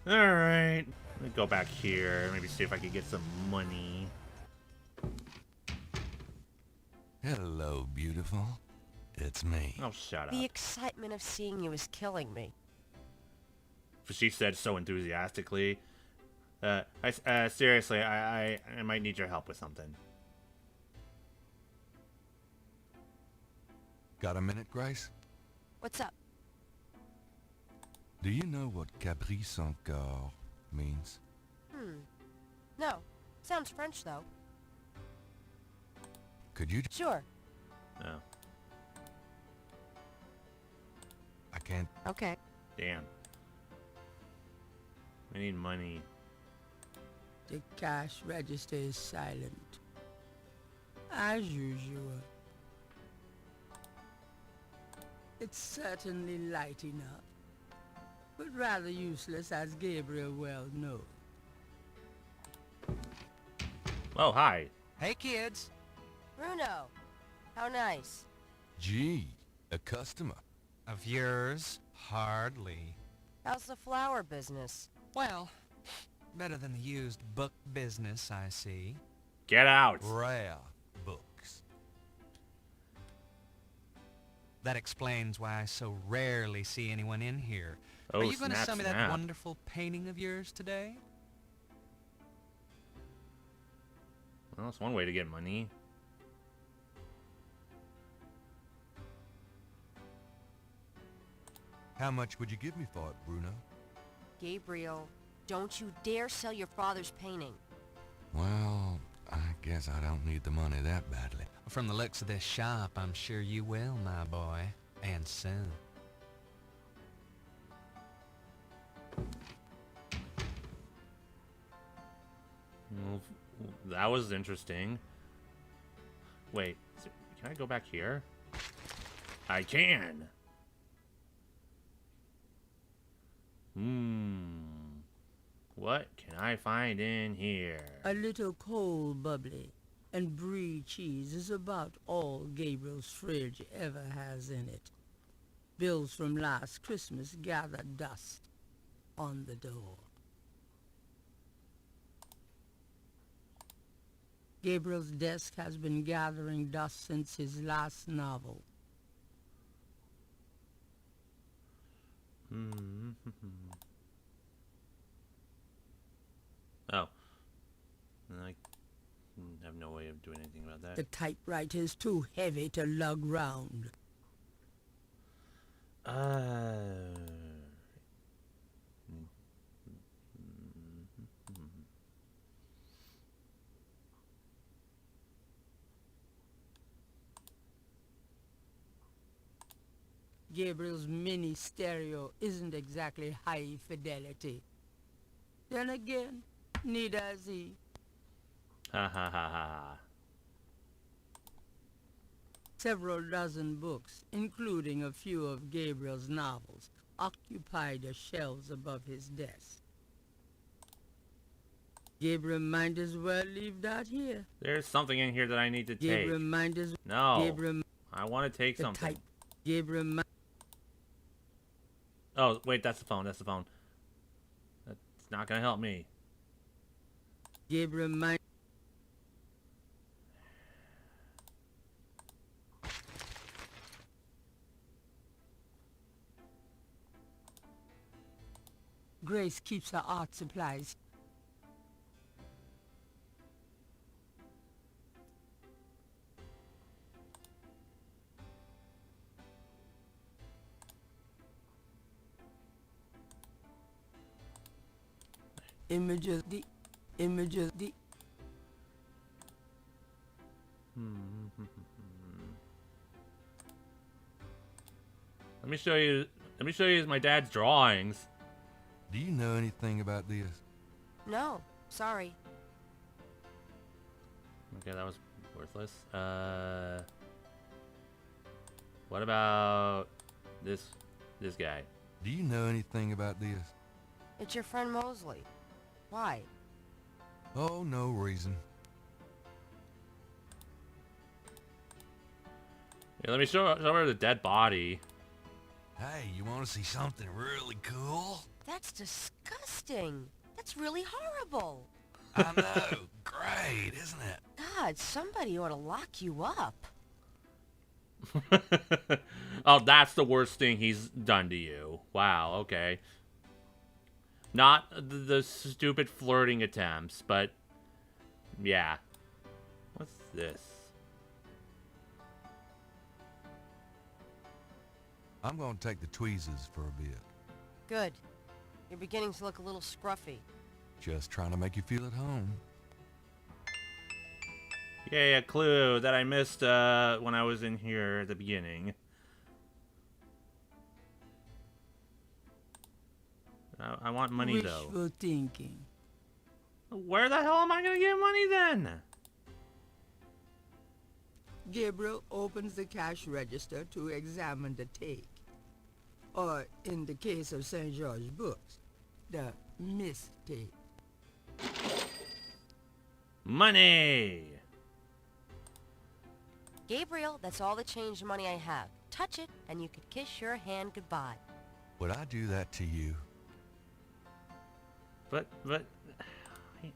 Alright. Let me go back here. Maybe see if I can get some money. Hello, beautiful. It's me. Oh, shut up. The excitement of seeing you is killing me. She said so enthusiastically. Seriously, I might need your help with something. Got a minute, Grace? What's up? Do you know what caprice encore means? No. Sounds French, though. Could you... Sure. No. I can't... Okay. Damn. I need money. The cash register is silent, as usual. It's certainly light enough, but rather useless, as Gabriel well knows. Oh, hi. Hey, kids. Bruno. How nice. Gee, a customer. Of yours? Hardly. How's the flower business? Well, better than the used book business, I see. Get out. Rare books. That explains why I so rarely see anyone in here. Oh, Are you going to snap, sell me that snap. wonderful painting of yours today? Well, that's one way to get money. How much would you give me for it, Bruno? Gabriel, don't you dare sell your father's painting. Well, I guess I don't need the money that badly. From the looks of this shop, I'm sure you will, my boy. And soon. Well, that was interesting. Wait, can I go back here? I can. What can I find in here? A little cold bubbly and brie cheese is about all Gabriel's fridge ever has in it. Bills from last Christmas gather dust on the door. Gabriel's desk has been gathering dust since his last novel. Oh. I have no way of doing anything about that. The typewriter's too heavy to lug round. Gabriel's mini stereo isn't exactly high fidelity. Then again, neither is he. Ha ha ha ha. Several dozen books, including a few of Gabriel's novels, occupy the shelves above his desk. Gabriel might as well leave that here. There's something in here that I need to take. Gabriel might as No. Gabriel, I want to take something. Gabriel Oh, wait, that's the phone. That's the phone. That's not going to help me. Gabriel might. Grace keeps her art supplies. Images, the images, the Let me show you my dad's drawings. Do you know anything about this? No, sorry. Okay, that was worthless. What about this guy? Do you know anything about this? It's your friend Mosley. Why? Oh, no reason. Yeah, let me show her the dead body. Hey, you want to see something really cool? That's disgusting. That's really horrible. I know. Great, isn't it? God, somebody ought to lock you up. Oh, that's the worst thing he's done to you. Wow, okay. Not the stupid flirting attempts, but yeah. What's this? I'm going to take the tweezers for a bit. Good. You're beginning to look a little scruffy. Just trying to make you feel at home. Yay, a clue that I missed when I was in here at the beginning. I want money, though. Wishful thinking. Where the hell am I gonna get money then? Gabriel opens the cash register to examine the take. Or, in the case of St. George Books, the mistake. Money! Gabriel, that's all the change money I have. Touch it, and you could kiss your hand goodbye. Would I do that to you? But,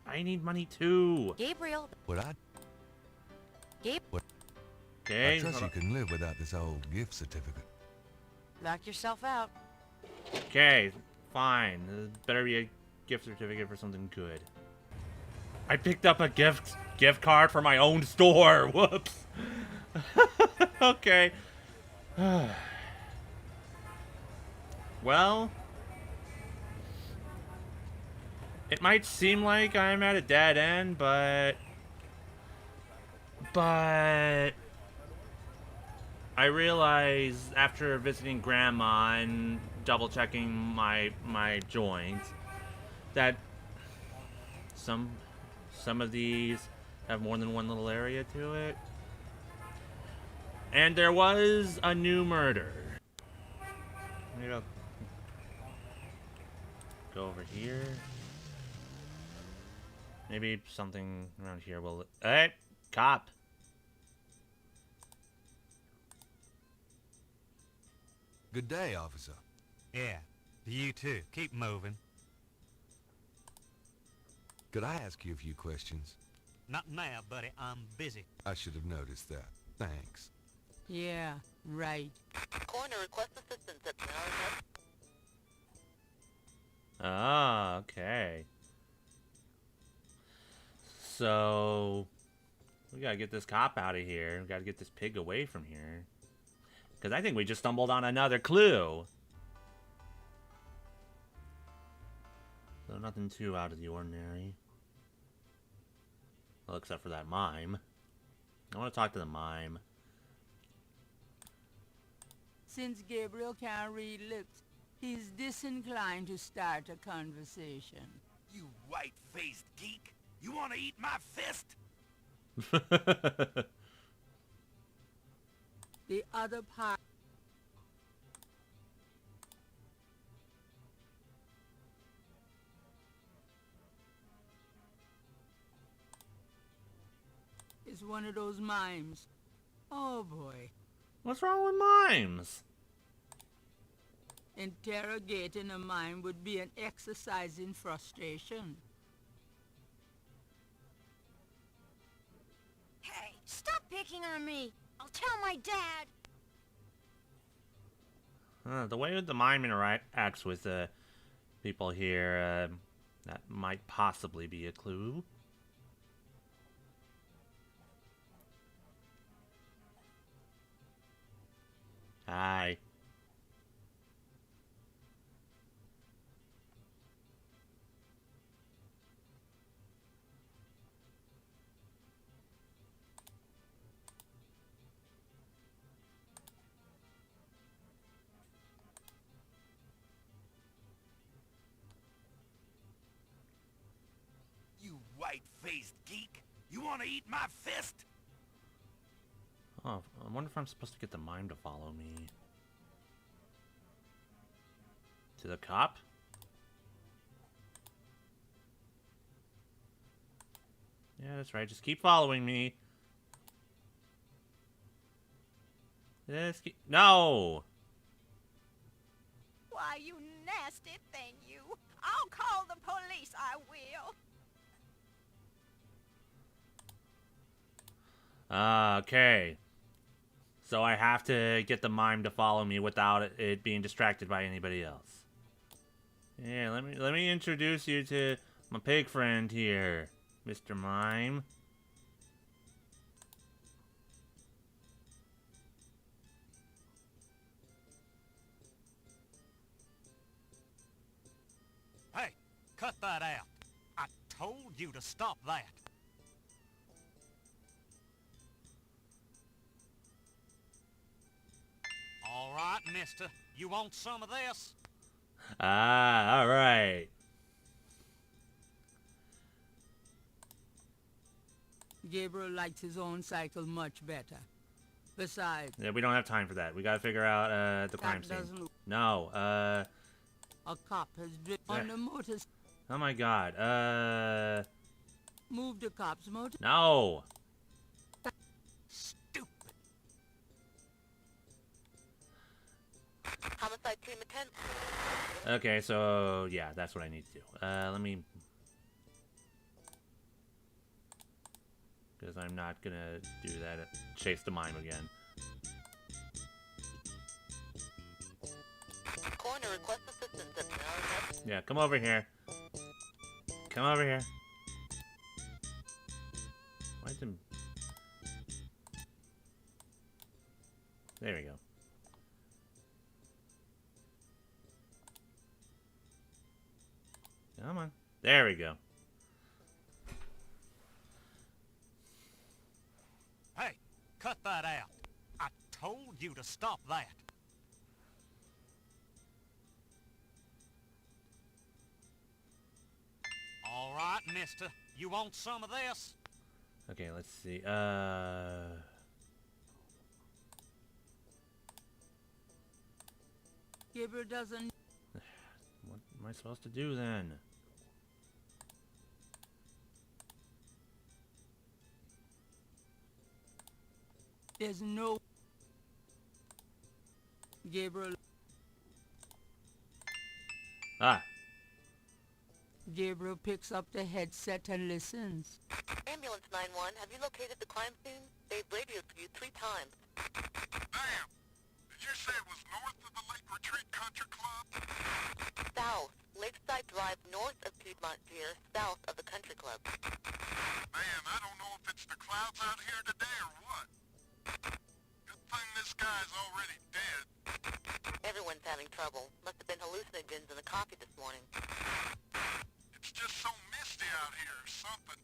I need money too. Gabriel. Would I? What? Okay. I trust you can live without this old gift certificate. Knock yourself out. Okay, fine. Better be a gift certificate for something good. I picked up a gift card for my own store. Whoops. Okay. Well, it might seem like I'm at a dead end, but I realize after visiting Grandma and double checking my joints that some of these have more than one little area to it. And there was a new murder. Maybe I'll go over here. Maybe something around here will... Hey! Cop! Good day, officer. Yeah, you too. Keep moving. Could I ask you a few questions? Not now, buddy. I'm busy. I should have noticed that. Thanks. Yeah, right. Coroner requests assistance at NSFW. Ah, okay. So... we gotta get this cop out of here. We gotta get this pig away from here. Because I think we just stumbled on another clue. So nothing too out of the ordinary. Well, except for that mime. I want to talk to the mime. Since Gabriel can't read lips, he's disinclined to start a conversation. You white-faced geek! You want to eat my fist? The other part is one of those mimes. Oh boy. What's wrong with mimes? Interrogating a mime would be an exercise in frustration. Hey, stop picking on me! I'll tell my dad! The way that the mime interacts with people here, that might possibly be a clue. Hi. You white-faced geek! You want to eat my fist? Oh, I wonder if I'm supposed to get the mime to follow me. To the cop? Yeah, that's right. Just keep following me. Just keep... No! Why, you nasty thing, you. I'll call the police, I will. Okay. So I have to get the mime to follow me without it being distracted by anybody else. Yeah, let me introduce you to my pig friend here, Mr. Mime. Hey, cut that out. I told you to stop that. All right, mister. You want some of this? Ah, alright. Gabriel likes his own cycle much better. Besides, Yeah, we don't have time for that. We gotta figure out the crime scene. No, a cop has driven on the motor. oh my god, Move the cop's motor. no! Stupid. Homicide team attend. Okay, so, yeah, that's what I need to do. Let me... Because I'm not gonna do that, chase the mime again. Coroner requests assistance at NSFW. Yeah, come over here. Come over here. Why didn't... There we go. Come on. There we go. Hey, cut that out. I told you to stop that. All right, mister. You want some of this? Okay, let's see. Gabriel doesn't. What am I supposed to do then? There's no... Gabriel... Ah. Gabriel picks up the headset and listens. Ambulance 911, have you located the crime scene? They've radioed for you 3 times. Damn! Did you say it was north of the Lake Retreat Country Club? South. Lakeside Drive north of Piedmont Pier, south of the country club. Man, I don't know if it's the clouds out here today or what. Good thing this guy's already dead. Everyone's having trouble. Must have been hallucinogens in the coffee this morning. It's just so misty out here or something.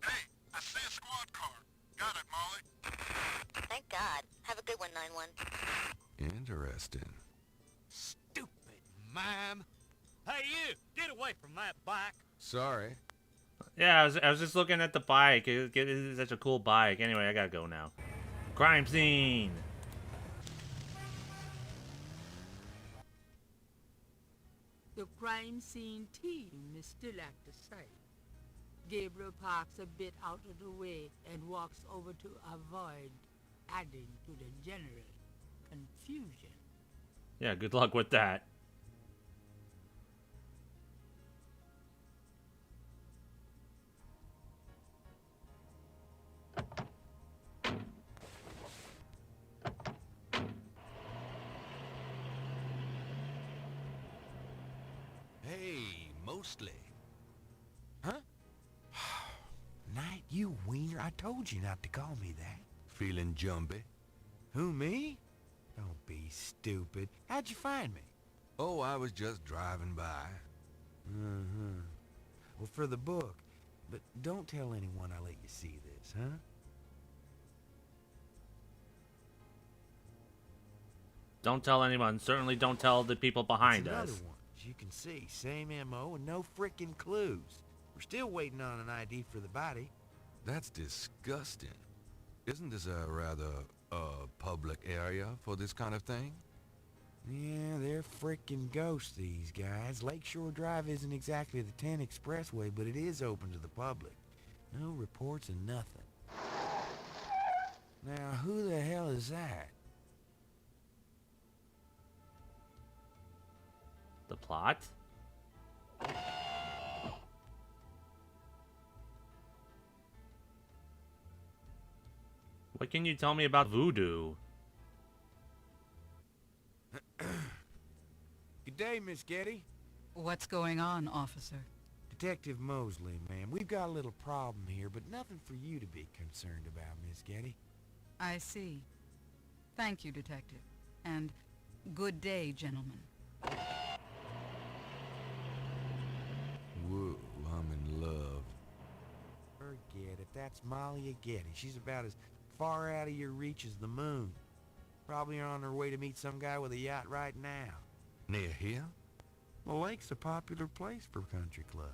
Hey, I see a squad car. Got it, Molly. Thank God. Have a good one, 911. Interesting. Stupid mime. Hey, you! Get away from that bike. Sorry. Yeah, I was just looking at the bike. It's such a cool bike. Anyway, I gotta go now. Crime scene. The crime scene team is still at the site. Gabriel parks a bit out of the way and walks over to avoid adding to the general confusion. Yeah, good luck with that. Hey, mostly. Huh? Knight, you wiener. I told you not to call me that. Feeling jumpy? Who, me? Don't be stupid. How'd you find me? Oh, I was just driving by. Uh-huh. Well, for the book. But don't tell anyone I let you see this, huh? Don't tell anyone. Certainly don't tell the people behind It's us. another one. As you can see, same M.O. and no frickin' clues. We're still waiting on an ID for the body. That's disgusting. Isn't this a rather, public area for this kind of thing? Yeah, they're frickin' ghosts, these guys. Lakeshore Drive isn't exactly the 10 expressway, but it is open to the public. No reports and nothing. Now, who the hell is that? The plot? What can you tell me about voodoo? Good day, Miss Getty. What's going on, officer? Detective Mosley, ma'am. We've got a little problem here, but nothing for you to be concerned about, Miss Getty. I see. Thank you, detective. And good day, gentlemen. Whoa, I'm in love. Forget it. That's Malia Getty. She's about as far out of your reach as the moon. Probably on her way to meet some guy with a yacht right now. Near here? The lake's a popular place for country clubs.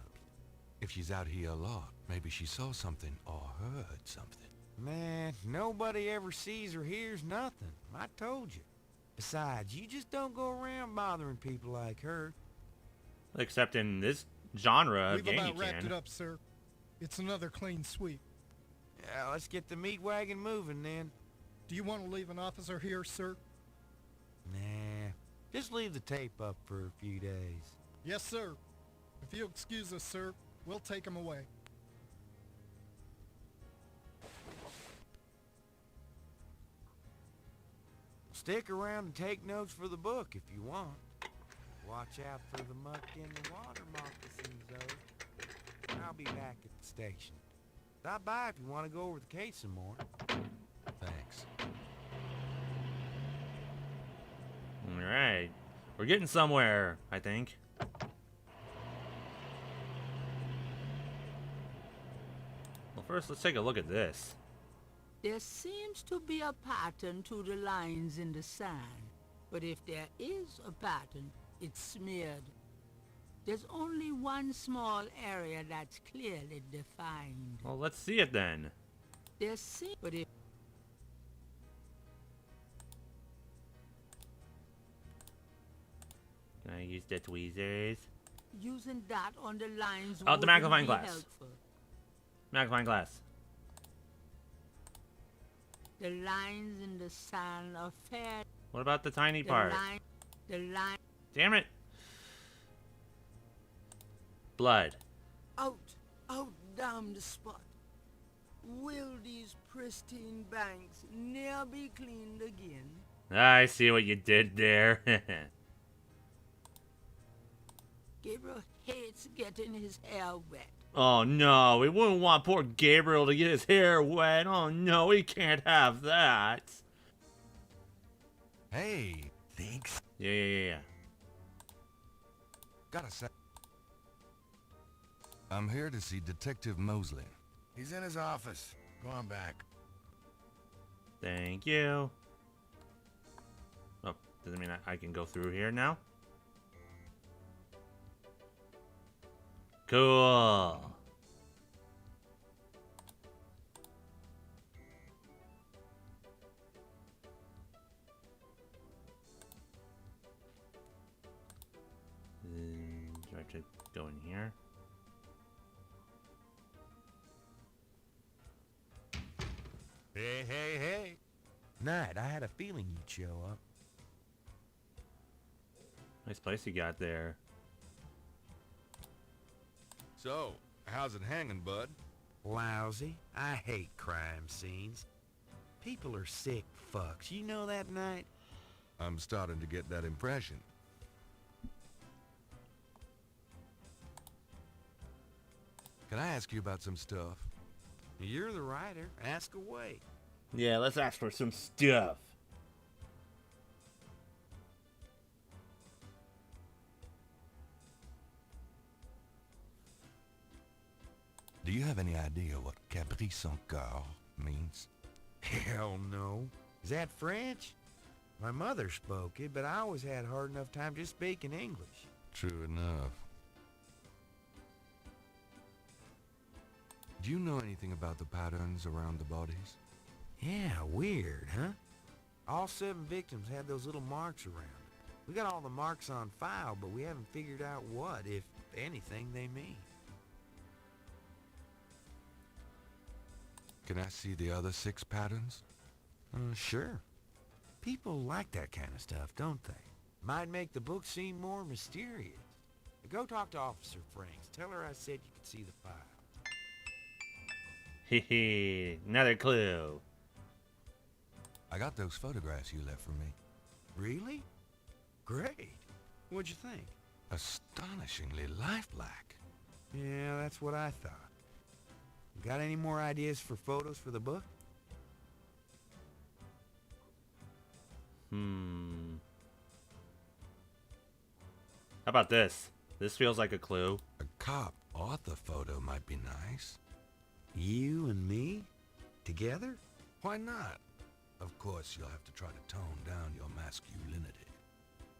If she's out here a lot, maybe she saw something or heard something. Man, nobody ever sees or hears nothing. I told you. Besides, you just don't go around bothering people like her. Except in this genre of We've game, you about wrapped can. it up, sir. It's another clean sweep. Yeah, let's get the meat wagon moving then. Do you want to leave an officer here, sir? Nah, just leave the tape up for a few days. Yes, sir. If you'll excuse us, sir, we'll take him away. Stick around and take notes for the book if you want. Watch out for the muck in the water moccasins, though. I'll be back at the station. Stop by if you want to go over the case some more. Thanks. Alright. We're getting somewhere, I think. Well, first, let's take a look at this. There seems to be a pattern to the lines in the sand, but if there is a pattern, it's smeared. There's only one small area that's clearly defined. Well, let's see it then. But if... Can I use the tweezers? Using that on the lines Oh, the magnifying wouldn't be glass. helpful. Magnifying glass. The lines in the sand are fair. What about the tiny part? The line. Damn it. Blood. Out down the spot. Will these pristine banks ne'er be cleaned again? I see what you did there. Gabriel hates getting his hair wet. Oh no, we wouldn't want poor Gabriel to get his hair wet. Oh no, we can't have that. Hey, thanks. Yeah. Got a sec. I'm here to see Detective Mosley. He's in his office. Go on back. Thank you. Oh, doesn't mean I can go through here now? Cool. Do I have to go in here? Hey. Knight, I had a feeling you'd show up. Nice place you got there. So, how's it hanging, bud? Lousy. I hate crime scenes. People are sick fucks. You know that, Knight? I'm starting to get that impression. Can I ask you about some stuff? You're the writer. Ask away. Yeah, let's ask for some stuff. Do you have any idea what caprice encore means? Hell no. Is that French? My mother spoke it, but I always had a hard enough time just speaking English. True enough. Do you know anything about the patterns around the bodies? Yeah, weird, huh? All 7 victims had those little marks around. We got all the marks on file, but we haven't figured out what, if anything, they mean. Can I see the other 6 patterns? Sure. People like that kind of stuff, don't they? Might make the book seem more mysterious. Go talk to Officer Franks. Tell her I said you could see the file. Hehe, another clue. I got those photographs you left for me. Really? Great. What'd you think? Astonishingly lifelike. Yeah, that's what I thought. Got any more ideas for photos for the book? How about this? This feels like a clue. A cop author photo might be nice. You and me? Together? Why not? Of course, you'll have to try to tone down your masculinity.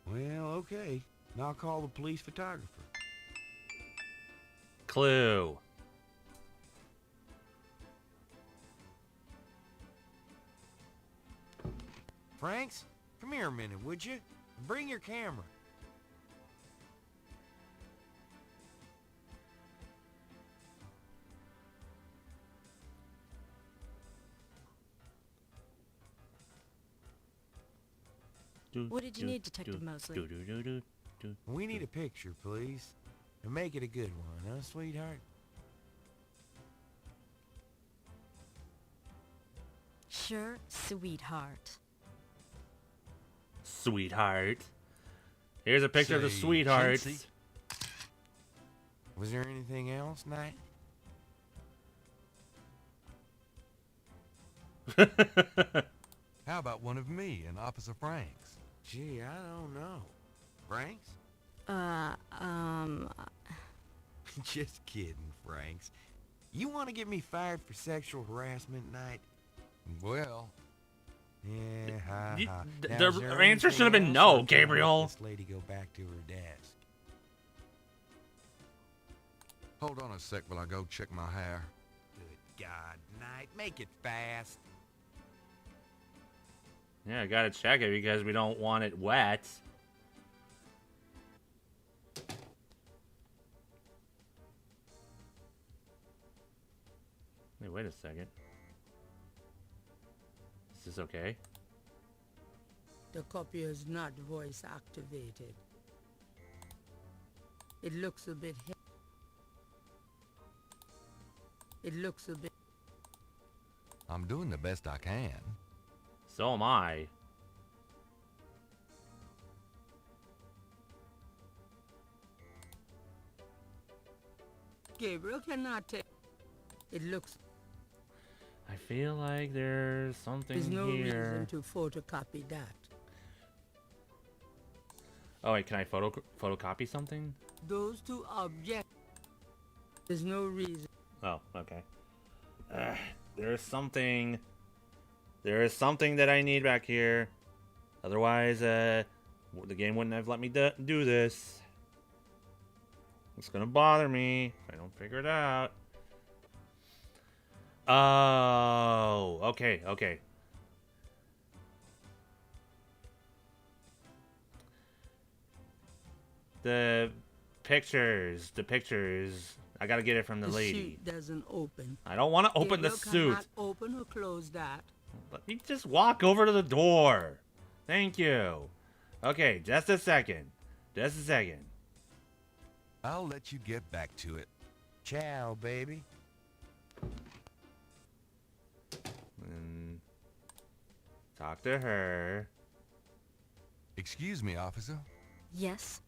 Well, okay. I'll call the police photographer. Clue. Franks, come here a minute, would you? Bring your camera. What did you need, Detective Mosley? We need a picture, please. And make it a good one, huh, sweetheart? Sure, sweetheart. Sweetheart. Here's a picture of the sweethearts. Chintzy? Was there anything else, Knight? How about one of me and Officer Franks? Gee, I don't know. Franks? Just kidding, Franks. You want to get me fired for sexual harassment, Knight? Well... Yeah, ha. The answer should have been no, Gabriel. This lady go back to her desk. Hold on a sec while I go check my hair. Good God, Knight, make it fast. Yeah, I gotta check it because we don't want it wet. Wait a second. Is this okay? The copier is not voice activated. It looks a bit I'm doing the best I can. So am I. Gabriel cannot take. It looks. I feel like there's something There's no here. reason to photocopy that. Oh wait, can I photocopy something? Those two objects. There's no reason. Oh, okay. There's something. There is something that I need back here. Otherwise, the game wouldn't have let me do this. It's gonna bother me if I don't figure it out. Oh, okay, okay. The pictures. I gotta get it from the lady. Suit doesn't open. I don't want to open the Gabriel suit. cannot open or close that. Let me just walk over to the door. Thank you. Okay, just a second. Just a second. I'll let you get back to it. Ciao, baby. And talk to her. Excuse me, officer. Yes?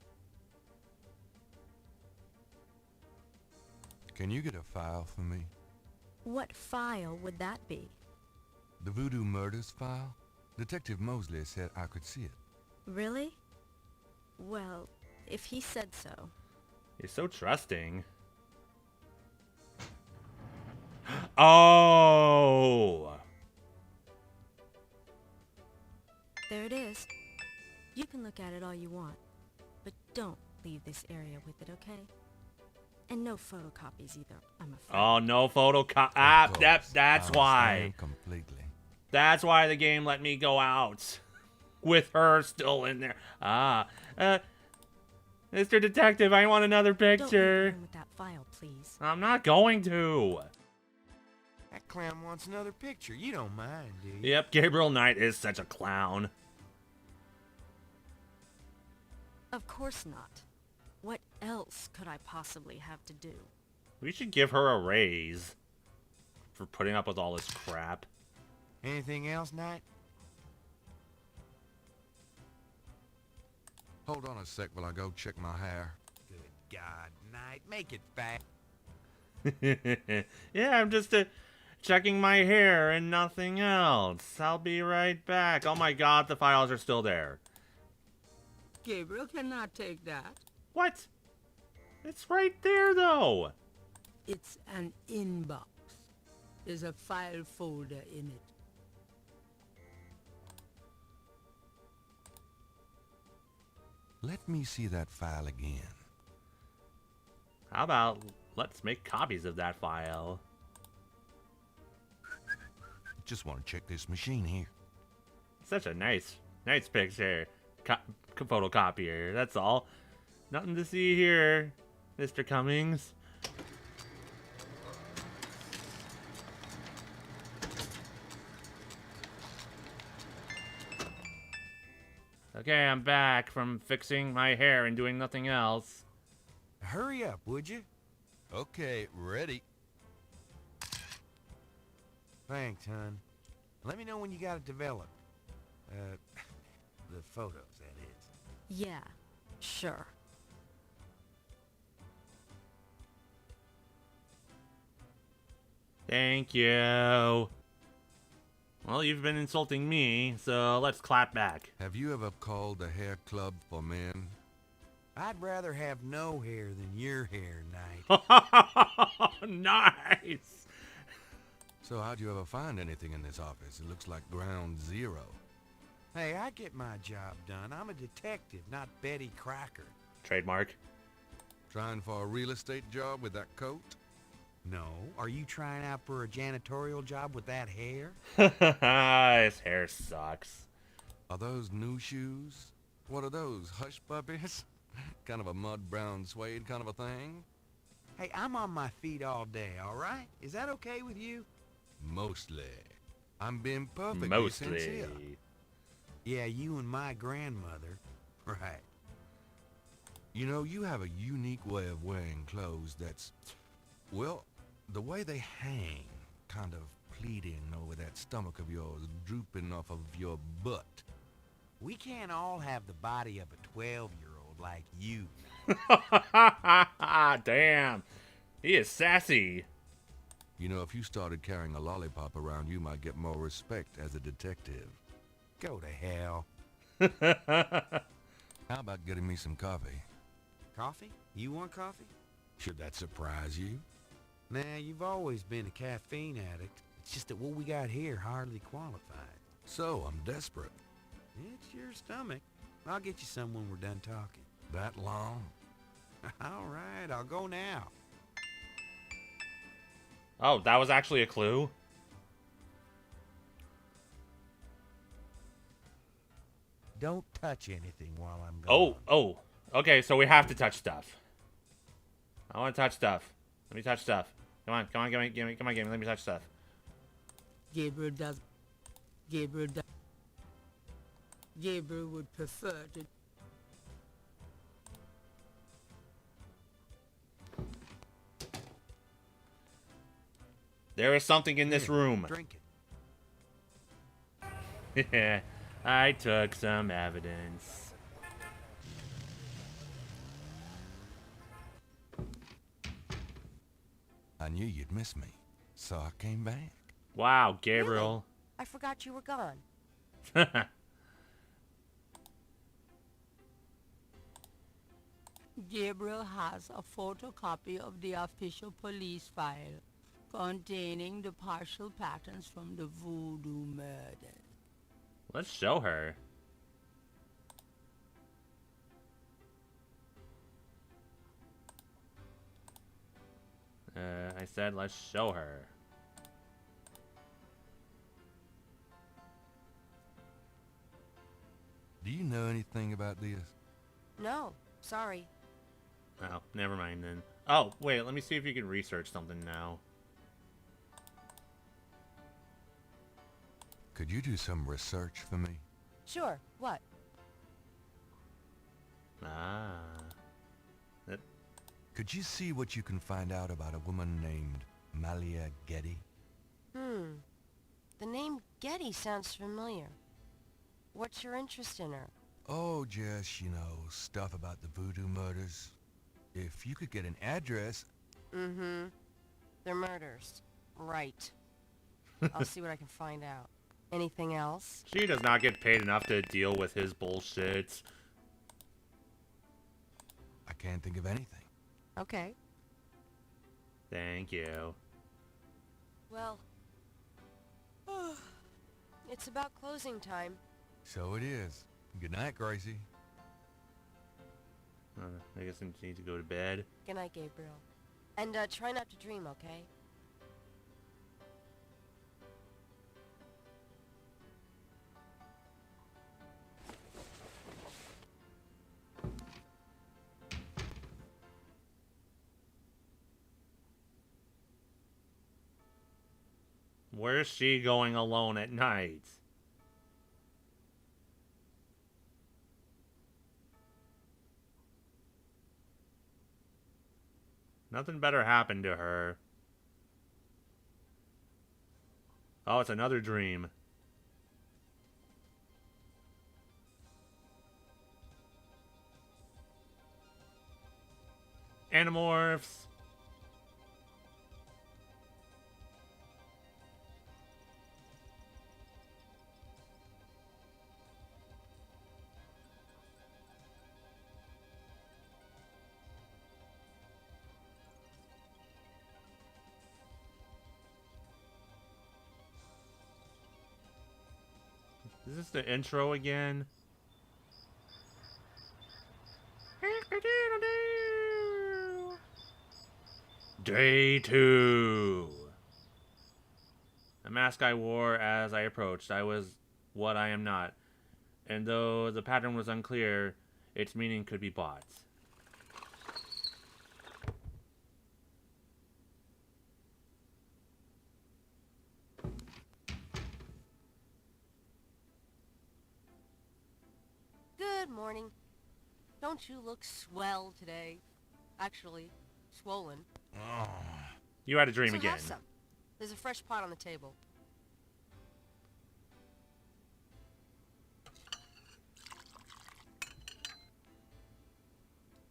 Can you get a file for me? What file would that be? The Voodoo Murders file? Detective Mosley said I could see it. Really? Well, if he said so. You're so trusting. Oh! There it is. You can look at it all you want, but don't leave this area with it, okay? And no photocopies either, I'm afraid. Oh, no photocopy. That's why. Completely. That's why the game let me go out. With her still in there. Mr. Detective, I want another picture. Don't with that file, please. I'm not going to. That clown wants another picture. You don't mind, do you? Yep, Gabriel Knight is such a clown. Of course not. What else could I possibly have to do? We should give her a raise for putting up with all this crap. Anything else, Knight? Hold on a sec while I go check my hair. Good God, Knight, make it fast. Yeah, I'm just checking my hair and nothing else. I'll be right back. Oh my God, the files are still there. Gabriel cannot take that. What? It's right there, though. It's an inbox. There's a file folder in it. Let me see that file again. How about let's make copies of that file? Just want to check this machine here. Such a nice picture. Photocopier, that's all. Nothing to see here, Mr. Cummings. Okay, I'm back from fixing my hair and doing nothing else. Hurry up, would you? Okay, ready. Thanks, hon. Let me know when you got it developed. The photos, that is. Yeah, sure. Thank you. Well, you've been insulting me, so let's clap back. Have you ever called the hair club for men? I'd rather have no hair than your hair, Knight. Nice! So how'd you ever find anything in this office? It looks like ground zero. Hey, I get my job done. I'm a detective, not Betty Crocker. Trademark. Trying for a real estate job with that coat? No. Are you trying out for a janitorial job with that hair? His hair sucks. Are those new shoes? What are those, hush puppies? Kind of a mud brown suede kind of a thing? Hey, I'm on my feet all day, all right? Is that okay with you? Mostly. I'm being perfectly Mostly. sincere. Yeah, you and my grandmother. Right. You know, you have a unique way of wearing clothes that's, well, the way they hang, kind of pleating over that stomach of yours, drooping off of your butt. We can't all have the body of a 12-year-old like you. Damn. He is sassy. You know, if you started carrying a lollipop around, you might get more respect as a detective. Go to hell. How about getting me some coffee? Coffee? You want coffee? Should that surprise you? Nah, you've always been a caffeine addict. It's just that what we got here hardly qualifies. So, I'm desperate. It's your stomach. I'll get you some when we're done talking. That long? All right, I'll go now. Oh, that was actually a clue? Don't touch anything while I'm gone. Oh. Okay, so we have to touch stuff. I want to touch stuff. Let me touch stuff. Come on, give me, let me touch stuff. Gabriel would prefer to... There is something in this room. Drink it. I took some evidence. I knew you'd miss me, so I came back. Wow, Gabriel. Really? I forgot you were gone. Gabriel has a photocopy of the official police file containing the partial patterns from the voodoo murder. Let's show her. I said let's show her. Do you know anything about this? No, sorry. Oh, never mind then. Oh, wait, let me see if you can research something now. Could you do some research for me? Sure, what? Ah. Could you see what you can find out about a woman named Malia Getty? The name Getty sounds familiar. What's your interest in her? Oh, just, you know, stuff about the voodoo murders. If you could get an address... They're murders. Right. I'll see what I can find out. Anything else? She does not get paid enough to deal with his bullshit. I can't think of anything. Okay. Thank you. Well, it's about closing time. So it is. Good night, Gracie. I guess I need to go to bed. Good night, Gabriel. And try not to dream, okay? Where's she going alone at night? Nothing better happened to her. Oh, it's another dream. Animorphs. Is this the intro again? Day 2. The mask I wore as I approached. I was what I am not. And though the pattern was unclear, its meaning could be bought. Good morning. Don't you look swell today? Actually, swollen. Oh. You had a dream So again. have some. There's a fresh pot on the table.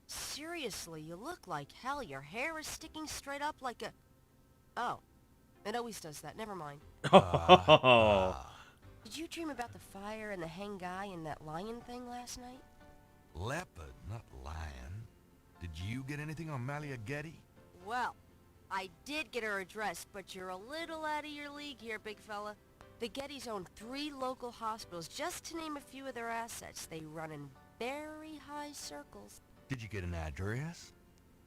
Seriously, you look like hell. Your hair is sticking straight up like a... Oh. It always does that. Never mind. Did you dream about the fire and the hang guy and that lion thing last night? Leopard, not lion. Did you get anything on Malia Getty? Well, I did get her address, but you're a little out of your league here, big fella. The Gettys own 3 local hospitals, just to name a few of their assets. They run in very high circles. Did you get an address?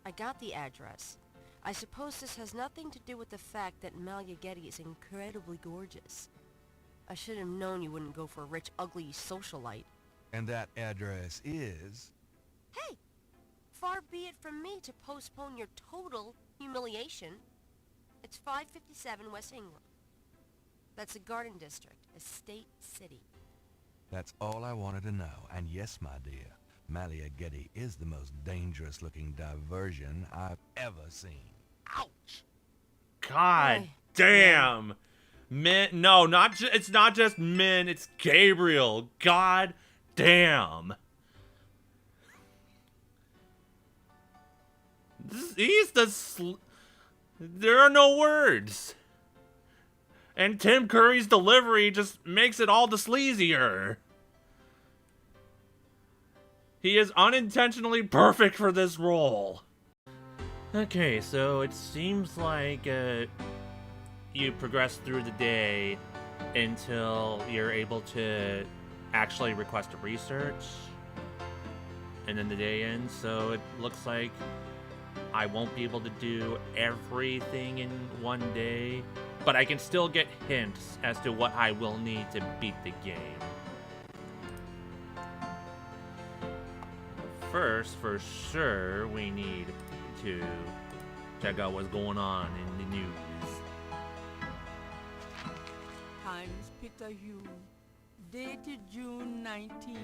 I got the address. I suppose this has nothing to do with the fact that Malia Getty is incredibly gorgeous. I should have known you wouldn't go for a rich, ugly socialite. And that address is? Hey! Far be it from me to postpone your total humiliation. It's 557 West England. That's a garden district, a state city. That's all I wanted to know. And yes, my dear, Malia Getty is the most dangerous-looking diversion I've ever seen. Ouch! God damn! Min, no, it's not just Min, it's Gabriel. God damn. There are no words. And Tim Curry's delivery just makes it all the sleazier. He is unintentionally perfect for this role. Okay, so it seems like you progress through the day until you're able to actually request a research. And then the day ends, so it looks like I won't be able to do everything in one day, but I can still get hints as to what I will need to beat the game. First, for sure, we need to check out what's going on in the news. Times Picayune, dated June 19,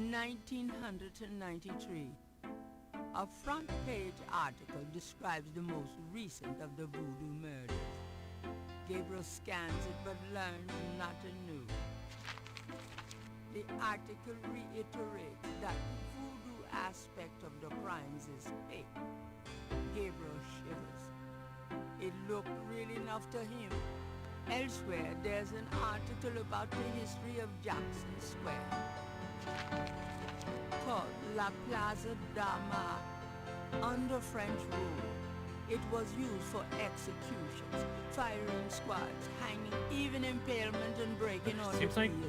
1993. A front-page article describes the most recent of the voodoo murders. Gabriel scans it but learns nothing new. The article reiterates that the voodoo aspect of the crimes is fake. Gabriel shivers. It looked real enough to him. Elsewhere, there's an article about the history of Jackson Square, called La Plaza d'Armas. Under French rule, it was used for executions, firing squads, hanging, even impalement and breaking on the field.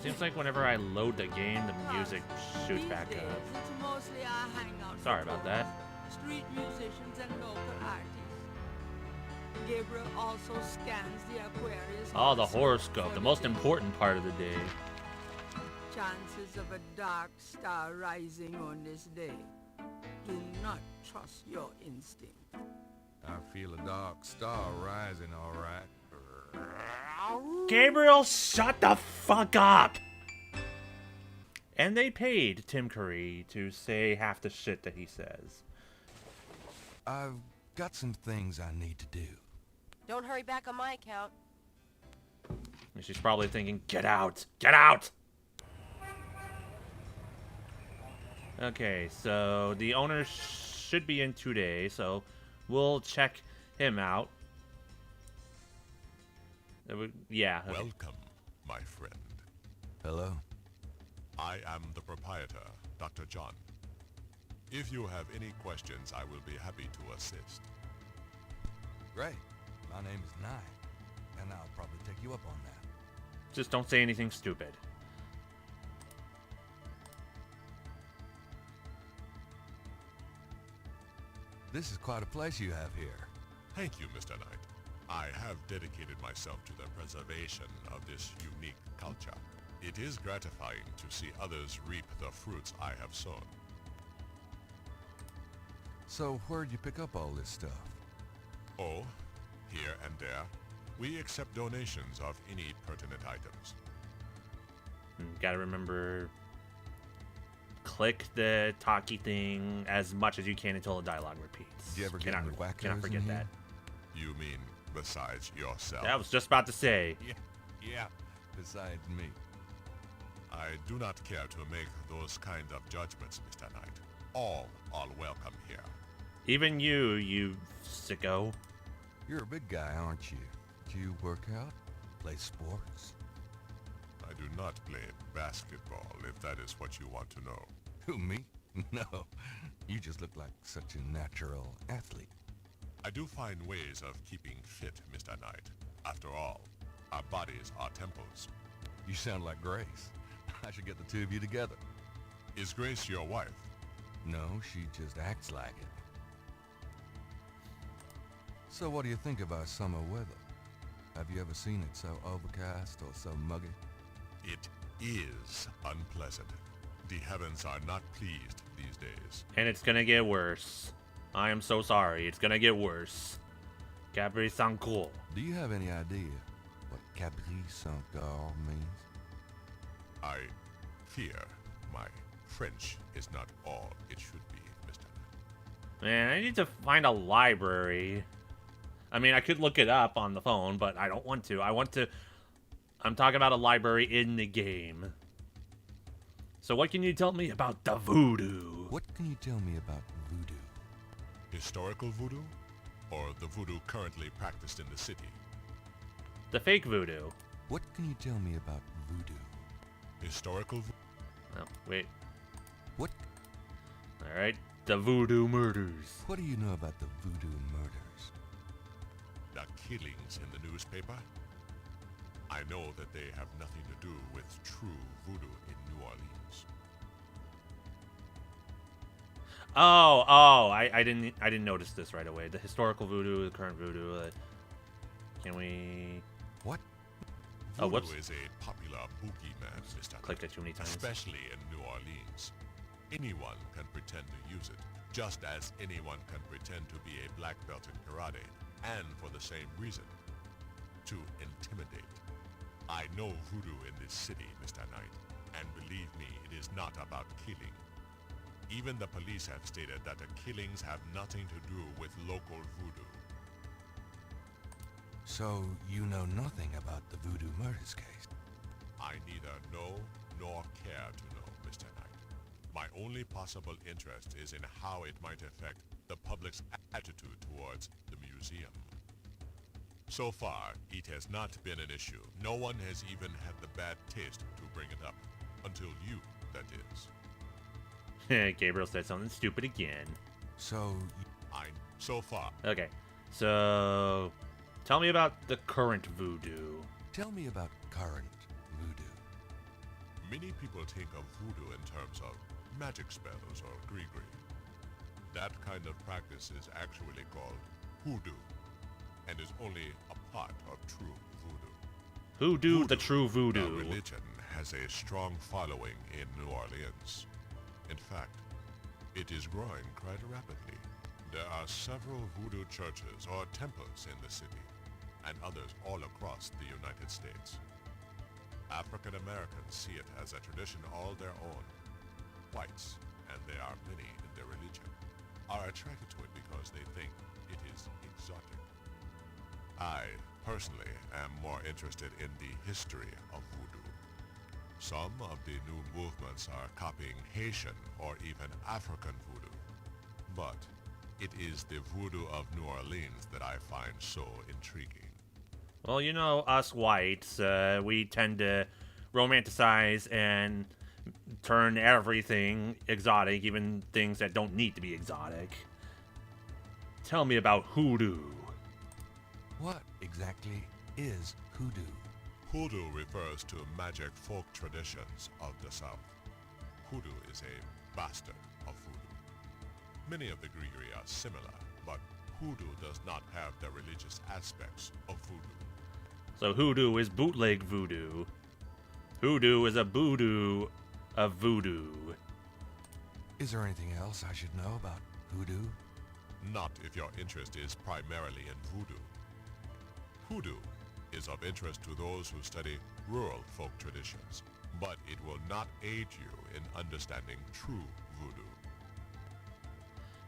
Seems like whenever I load the game, the music shoots back up. It's mostly our hangout. Sorry about that. Street musicians and local artists. Gabriel also scans the Aquarius. Oh, the horoscope, the most important part of the day. Chances of a dark star rising on this day. Do not trust your instinct. I feel a dark star rising, all right. Gabriel, shut the fuck up! And they paid Tim Curry to say half the shit that he says. I've got some things I need to do. Don't hurry back on my account. And she's probably thinking, get out! Get out! Okay, so the owner should be in today, so we'll check him out. Yeah. Okay. Welcome, my friend. Hello. I am the proprietor, Dr. John. If you have any questions, I will be happy to assist. Great. My name is Knight, and I'll probably take you up on that. Just don't say anything stupid. This is quite a place you have here. Thank you, Mr. Knight. I have dedicated myself to the preservation of this unique culture. It is gratifying to see others reap the fruits I have sown. So where'd you pick up all this stuff? Oh, here and there. We accept donations of any pertinent items. Gotta remember click the talkie thing as much as you can until the dialogue repeats. Did you ever get any wackos Cannot forget in here? that. You mean besides yourself? I was just about to say. Yeah, besides me. I do not care to make those kind of judgments, Mr. Knight. All are welcome here. Even you sicko. You're a big guy, aren't you? Do you work out? Play sports? I do not play basketball, if that is what you want to know. Who, me? No. You just look like such a natural athlete. I do find ways of keeping fit, Mr. Knight. After all, our bodies are temples. You sound like Grace. I should get the two of you together. Is Grace your wife? No, she just acts like it. So what do you think of our summer weather? Have you ever seen it so overcast or so muggy? It is unpleasant. The heavens are not pleased these days. And it's gonna get worse. I am so sorry. It's gonna get worse. Gabriel Knight. Do you have any idea what Gabriel Knight means? I fear my French is not all it should be, Mr. Knight. Man, I need to find a library. I mean, I could look it up on the phone, but I don't want to. I'm talking about a library in the game. So what can you tell me about the voodoo? What can you tell me about voodoo? Historical voodoo? Or the voodoo currently practiced in the city? The fake voodoo. What can you tell me about voodoo? Historical voodoo? Oh, wait. What? Alright, the voodoo murders. What do you know about the voodoo murders? The killings in the newspaper? I know that they have nothing to do with true voodoo in New Orleans. I didn't notice this right away. The historical voodoo, the current voodoo. Can we? What? Voodoo Whoops. is a popular boogeyman, Mr. Clicked it too many times. Especially in New Orleans. Anyone can pretend to use it, just as anyone can pretend to be a black belt in karate, and for the same reason, to intimidate. I know voodoo in this city, Mr. Knight, and believe me, it is not about killing. Even the police have stated that the killings have nothing to do with local voodoo. So you know nothing about the voodoo murders case? I neither know nor care to know, Mr. Knight. My only possible interest is in how it might affect the public's attitude towards the museum. So far, it has not been an issue. No one has even had the bad taste to bring it up. Until you, that is. Gabriel said something stupid again. So far. Okay, so tell me about the current voodoo. Tell me about current voodoo. Many people think of voodoo in terms of magic spells or gree-gree. That kind of practice is actually called hoodoo, and is only a part of true voodoo. Hoodoo, the true voodoo. The religion has a strong following in New Orleans. In fact, it is growing quite rapidly. There are several voodoo churches or temples in the city, and others all across the United States. African Americans see it as a tradition all their own. Whites, and there are many in their religion, are attracted to it because they think it is exotic. I, personally, am more interested in the history of voodoo. Some of the new movements are copying Haitian or even African voodoo. But it is the voodoo of New Orleans that I find so intriguing. Well, you know, us whites, we tend to romanticize and turn everything exotic, even things that don't need to be exotic. Tell me about hoodoo. What exactly is hoodoo? Hoodoo refers to magic folk traditions of the South. Hoodoo is a bastard of voodoo. Many of the gree-gree are similar, but hoodoo does not have the religious aspects of voodoo. So hoodoo is bootleg voodoo. Hoodoo is a voodoo of voodoo. Is there anything else I should know about hoodoo? Not if your interest is primarily in voodoo. Hoodoo is of interest to those who study rural folk traditions, but it will not aid you in understanding true voodoo.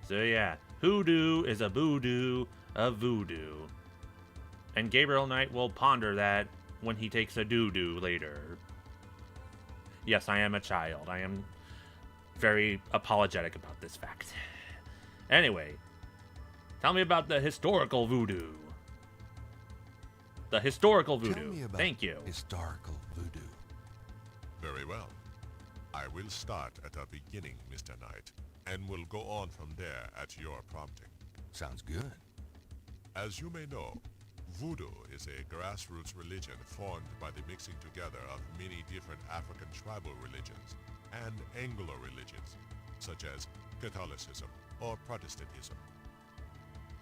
So yeah, hoodoo is a voodoo of voodoo. And Gabriel Knight will ponder that when he takes a doo-doo later. Yes, I am a child. I am very apologetic about this fact. Anyway, tell me about the historical voodoo. The historical voodoo. Tell me about Thank you. Historical voodoo. Very well. I will start at the beginning, Mr. Knight, and will go on from there at your prompting. Sounds good. As you may know, voodoo is a grassroots religion formed by the mixing together of many different African tribal religions and Anglo religions, such as Catholicism or Protestantism.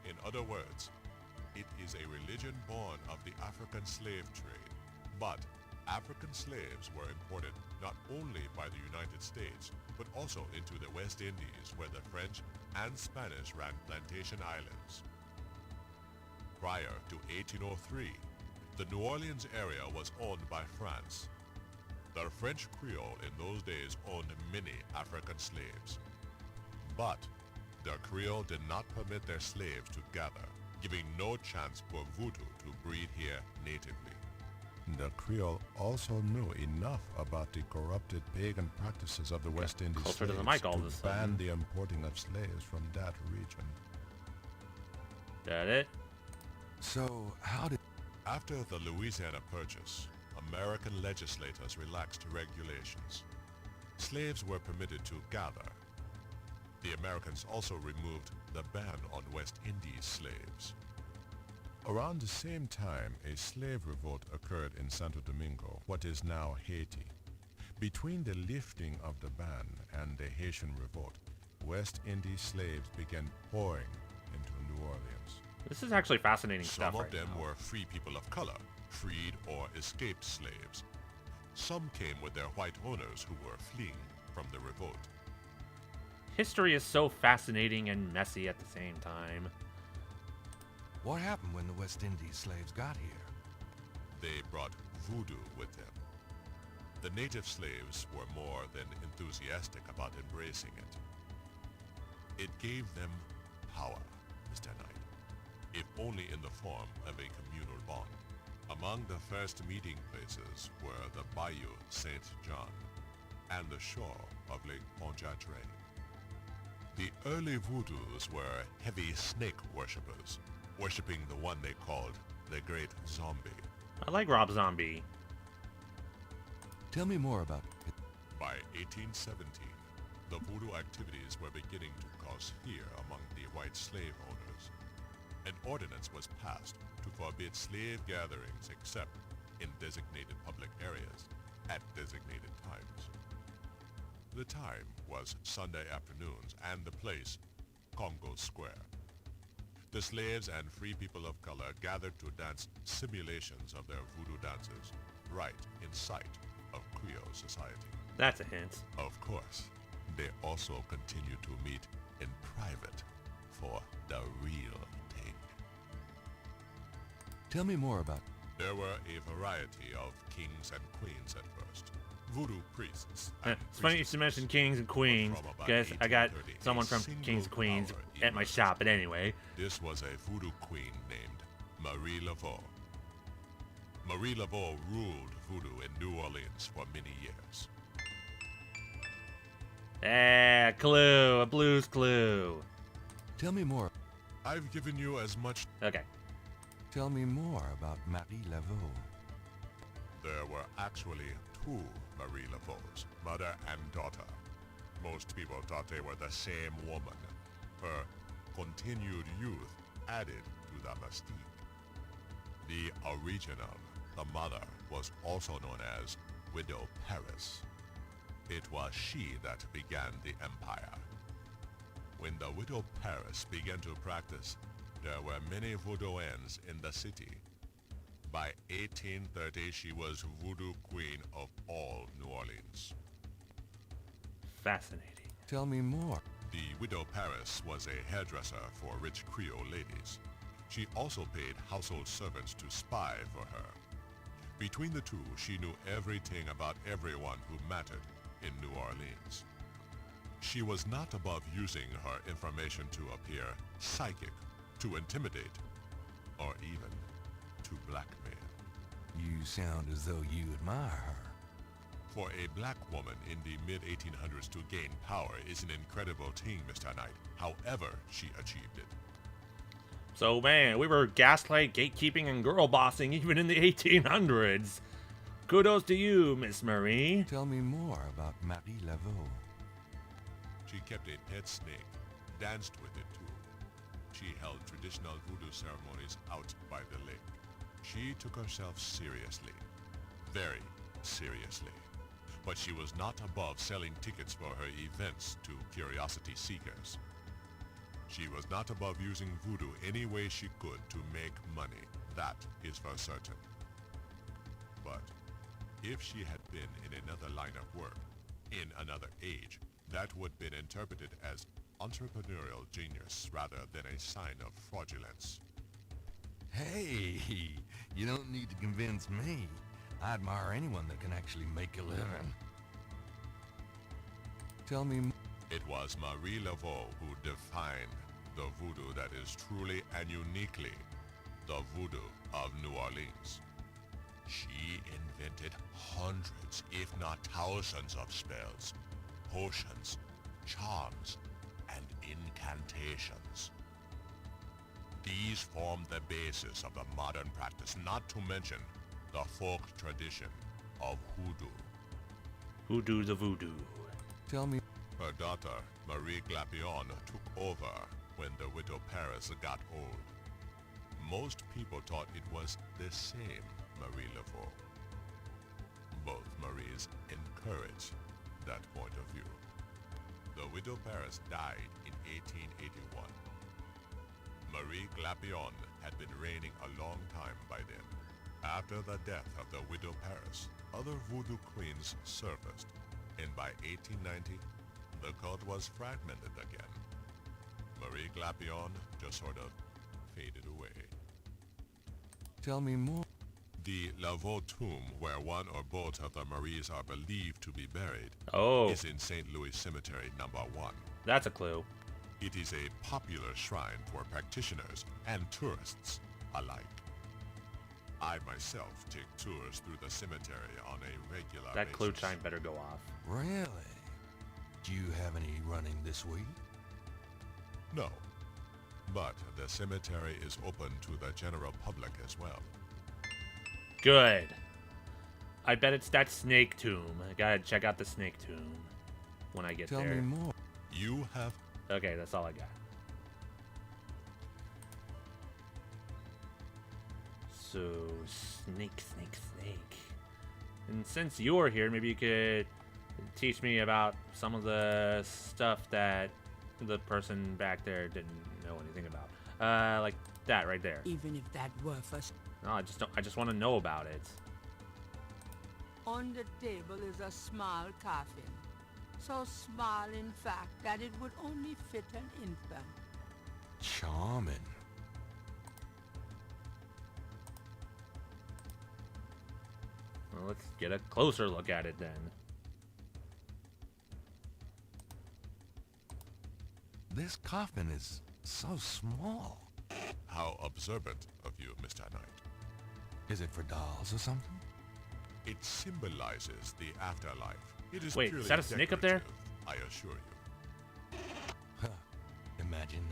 In other words, it is a religion born of the African slave trade, but African slaves were imported not only by the United States, but also into the West Indies, where the French and Spanish ran plantation islands. Prior to 1803, the New Orleans area was owned by France. The French Creole in those days owned many African slaves. But the Creole did not permit their slaves to gather, giving no chance for voodoo to breed here natively. The Creole also knew enough about the corrupted pagan practices of the West Indies closer to slaves the mic all of a to sudden. ban the importing of slaves from that region. That it? So, how did... After the Louisiana Purchase, American legislators relaxed regulations. Slaves were permitted to gather. The Americans also removed the ban on West Indies slaves. Around the same time, a slave revolt occurred in Santo Domingo, what is now Haiti. Between the lifting of the ban and the Haitian revolt, West Indies slaves began pouring into New Orleans. This is actually fascinating stuff. Some of right them now. were free people of color, freed or escaped slaves. Some came with their white owners who were fleeing from the revolt. History is so fascinating and messy at the same time. What happened when the West Indies slaves got here? They brought voodoo with them. The native slaves were more than enthusiastic about embracing it. It gave them power, Mr. Knight, if only in the form of a communal bond. Among the first meeting places were the Bayou Saint John and the shore of Lake Pontchartrain. The early voodoos were heavy snake worshippers, worshipping the one they called the Great Zombie. I like Rob Zombie. Tell me more about it. By 1817, the voodoo activities were beginning to cause fear among the white slave owners. An ordinance was passed to forbid slave gatherings except in designated public areas at designated times. The time was Sunday afternoons and the place, Congo Square. The slaves and free people of color gathered to dance simulations of their voodoo dances right in sight of Creole society. That's a hint. Of course, they also continued to meet in private for the real thing. Tell me more about... There were a variety of kings and queens at first. Voodoo priests. It's funny you mention kings and queens, because I got someone from Kings and Queens at my shop, but anyway. This was a voodoo queen named Marie Laveau. Marie Laveau ruled voodoo in New Orleans for many years. Clue, a blues clue. Tell me more. I've given you as much... Okay. Tell me more about Marie Laveau. There were actually two Marie Laveaus, mother and daughter. Most people thought they were the same woman. Her continued youth added to the mystique. The original, the mother, was also known as Widow Paris. It was she that began the empire. When the Widow Paris began to practice, there were many voodooans in the city. By 1830, she was voodoo queen of all New Orleans. Fascinating. Tell me more. The Widow Paris was a hairdresser for rich Creole ladies. She also paid household servants to spy for her. Between the two, she knew everything about everyone who mattered in New Orleans. She was not above using her information to appear psychic, to intimidate, or even to blackmail. You sound as though you admire her. For a black woman in the mid-1800s to gain power is an incredible thing, Mr. Knight. However she achieved it. So, man, we were gaslight, gatekeeping, and girl bossing even in the 1800s. Kudos to you, Miss Marie. Tell me more about Marie Laveau. She kept a pet snake, danced with it too. She held traditional voodoo ceremonies out by the lake. She took herself seriously, very seriously. But she was not above selling tickets for her events to curiosity seekers. She was not above using voodoo any way she could to make money. That is for certain. But if she had been in another line of work, in another age, that would have been interpreted as entrepreneurial genius rather than a sign of fraudulence. Hey, you don't need to convince me. I admire anyone that can actually make a living. Tell me. It was Marie Laveau who defined the voodoo that is truly and uniquely the voodoo of New Orleans. She invented hundreds, if not thousands of spells, potions, charms, and incantations. These form the basis of the modern practice, not to mention the folk tradition of hoodoo. Hoodoo the voodoo. Tell me. Her daughter, Marie Glapion, took over when the widow Paris got old. Most people thought it was the same Marie Laveau. Both Maries encouraged that point of view. The widow Paris died in 1881. Marie Glapion had been reigning a long time by then. After the death of the widow Paris, other voodoo queens surfaced, and by 1890, the cult was fragmented again. Marie Glapion just sort of faded away. Tell me more. The Laveau tomb, where one or both of the Maries are believed to be buried, is in St. Louis Cemetery number 1. That's a clue. It is a popular shrine for practitioners and tourists alike. I myself take tours through the cemetery on a regular That basis. clue chime better go off. Really? Do you have any running this week? No. But the cemetery is open to the general public as well. Good. I bet it's that snake tomb. I gotta check out the snake tomb when I get there. Tell me more. You have... Okay, that's all I got. So, snake. And since you're here, maybe you could teach me about some of the stuff that the person back there didn't know anything about. Like that right there. Even if that were for... No, I just want to know about it. On the table is a small coffin. So small, in fact, that it would only fit an infant. Charming. Well, let's get a closer look at it then. This coffin is so small. How observant of you, Mr. Knight. Is it for dolls or something? It symbolizes the afterlife. It is Wait, is that a snake up there? I assure you. Huh. Imagine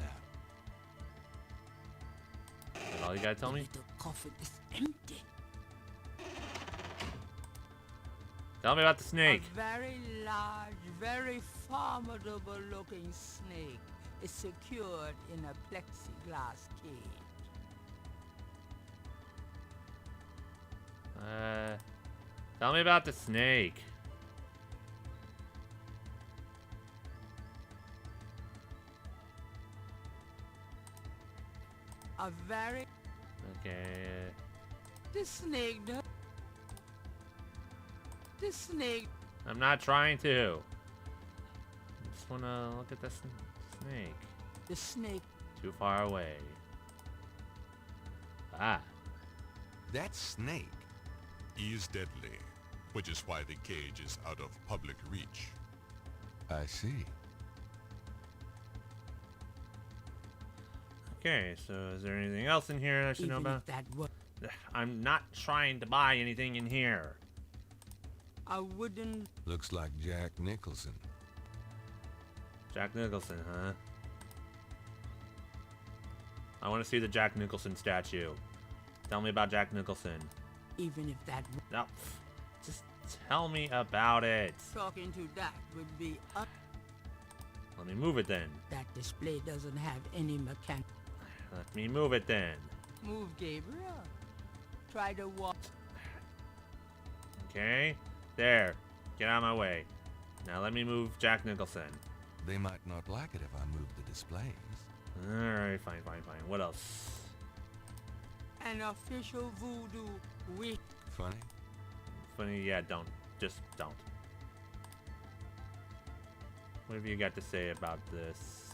that. Is that all you gotta tell me? The coffin is empty. Tell me about the snake. A very large, very formidable looking snake is secured in a plexiglass cage. Tell me about the snake. A very... Okay. The snake... The snake... I'm not trying to. I just wanna look at the snake. The snake... Too far away. Ah. That snake is deadly. which is why the cage is out of public reach. I see. Okay, so is there anything else in here I should know about? I'm not trying to buy anything in here. I wouldn't... Looks like Jack Nicholson. Jack Nicholson, huh? I want to see the Jack Nicholson statue. Tell me about Jack Nicholson. Even if that... No, just tell me about it. Talking to that would be up... Let me move it then. That display doesn't have any mechanic... Let me move it then. Move, Gabriel. Try to walk... Okay, there. Get out of my way. Now let me move Jack Nicholson. They might not like it if I move the displays. Alright, fine. What else? An official voodoo witch. Funny? Funny, yeah, don't. Just don't. What have you got to say about this?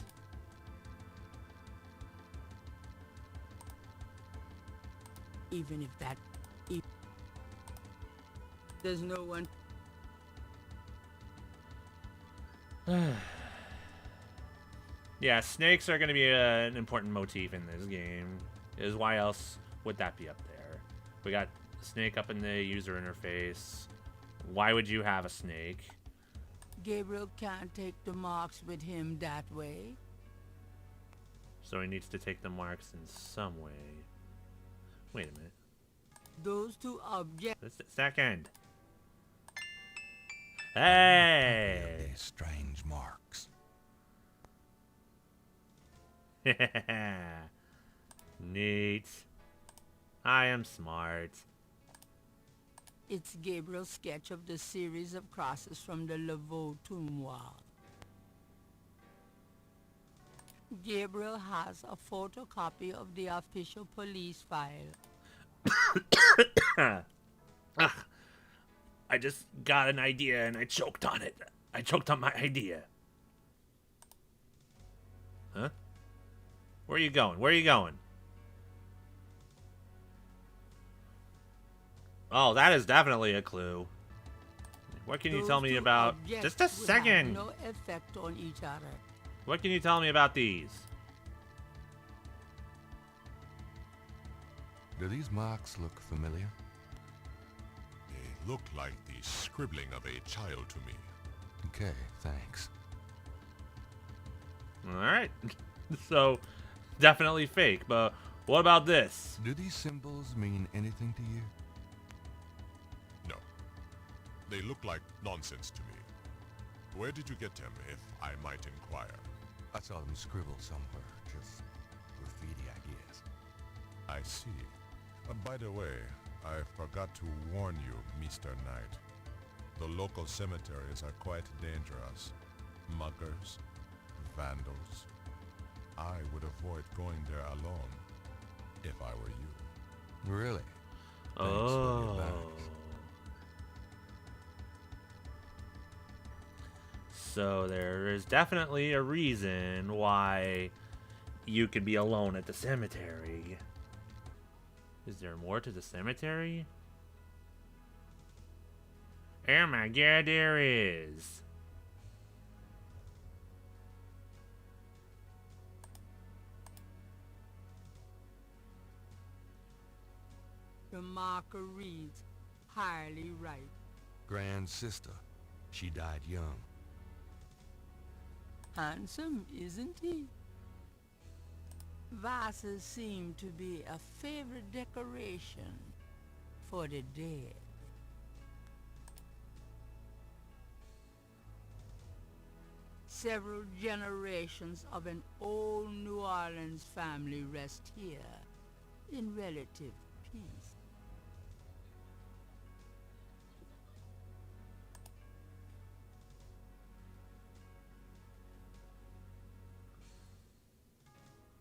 Even if that... There's no one... Yeah, snakes are going to be an important motif in this game. Is why else would that be up there? We got snake up in the user interface. Why would you have a snake? Gabriel can't take the marks with him that way. So he needs to take the marks in some way. Wait a minute. Those two objects... Just a second. Hey! These strange marks. Neat. I am smart. It's Gabriel's sketch of the series of crosses from the Laveau tomb wall. Gabriel has a photocopy of the official police file. I just got an idea and I choked on it. I choked on my idea. Huh? Where are you going? Where are you going? Oh, that is definitely a clue. What can you tell me about... Just a second! No effect on each other. What can you tell me about these? Do these marks look familiar? They look like the scribbling of a child to me. Okay, thanks. Alright. So, definitely fake, but what about this? Do these symbols mean anything to you? No. They look like nonsense to me. Where did you get them, if I might inquire? I saw them scribbled somewhere. Just graffiti, I guess. I see. By the way, I forgot to warn you, Mr. Knight. The local cemeteries are quite dangerous. Muggers, vandals. I would avoid going there alone, if I were you. Really? Thanks for your advice. So there is definitely a reason why you could be alone at the cemetery. Is there more to the cemetery? Oh my god, there is. The marker reads, Harley Wright. Grand sister. She died young. Handsome, isn't he? Vases seem to be a favorite decoration for the dead. Several generations of an old New Orleans family rest here in relative peace.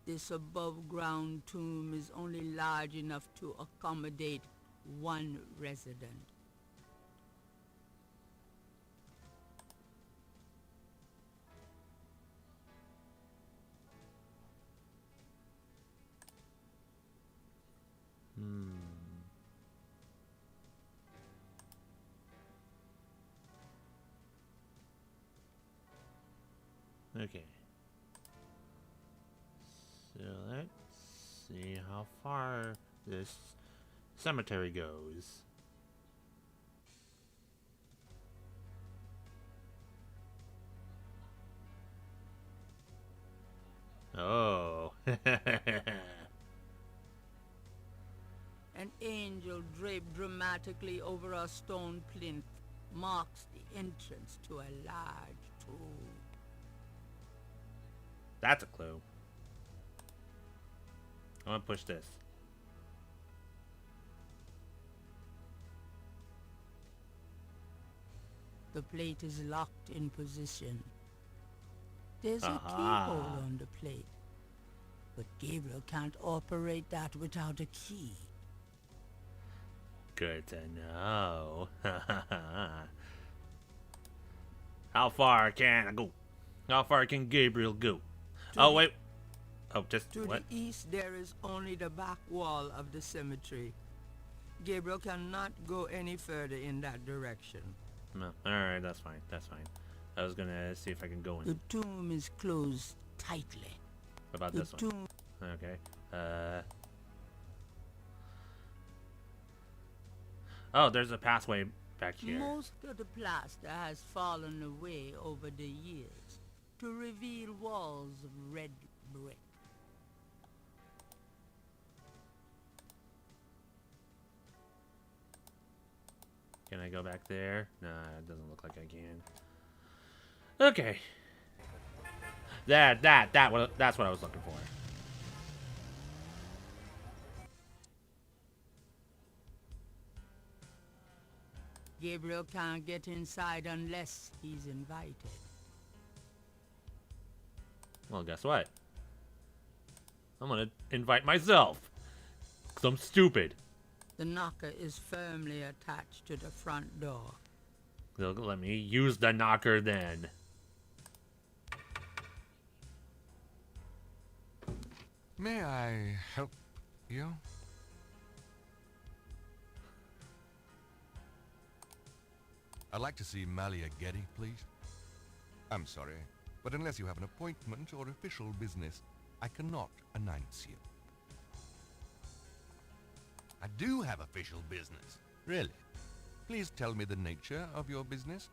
This above-ground tomb is only large enough to accommodate one resident. Okay. So let's see how far this cemetery goes. Oh. An angel draped dramatically over a stone plinth marks the entrance to a large tomb. That's a clue. I'm gonna push this. The plate is locked in position. There's a Aha. keyhole on the plate, but Gabriel can't operate that without a key. Good to know. How far can I go? How far can Gabriel go? Oh, wait. Oh, just To what? the east, there is only the back wall of the cemetery. Gabriel cannot go any further in that direction. No. Alright, that's fine. That's fine. I was gonna see if I can go in. The tomb is closed tightly. What about The this one? tomb. Okay. Oh, there's a pathway back here. Most of the plaster has fallen away over the years to reveal walls of red brick. Can I go back there? Nah, it doesn't look like I can. Okay. That's what I was looking for. Gabriel can't get inside unless he's invited. Well, guess what? I'm gonna invite myself. 'Cause I'm stupid. The knocker is firmly attached to the front door. They'll let me use the knocker then. May I help you? I'd like to see Malia Getty, please. I'm sorry, but unless you have an appointment or official business, I cannot announce you. I do have official business. Really? Please tell me the nature of your business.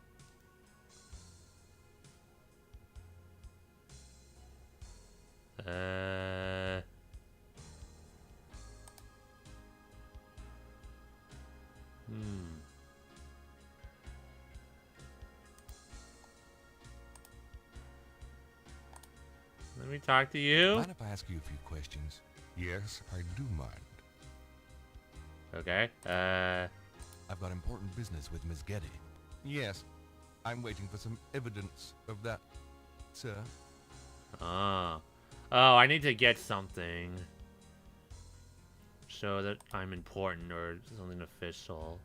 Let me talk to you. Mind if I ask you a few questions? Yes, I do mind. Okay. I've got important business with Miss Getty. Yes, I'm waiting for some evidence of that, sir. Oh, I need to get something. Show that I'm important or something official.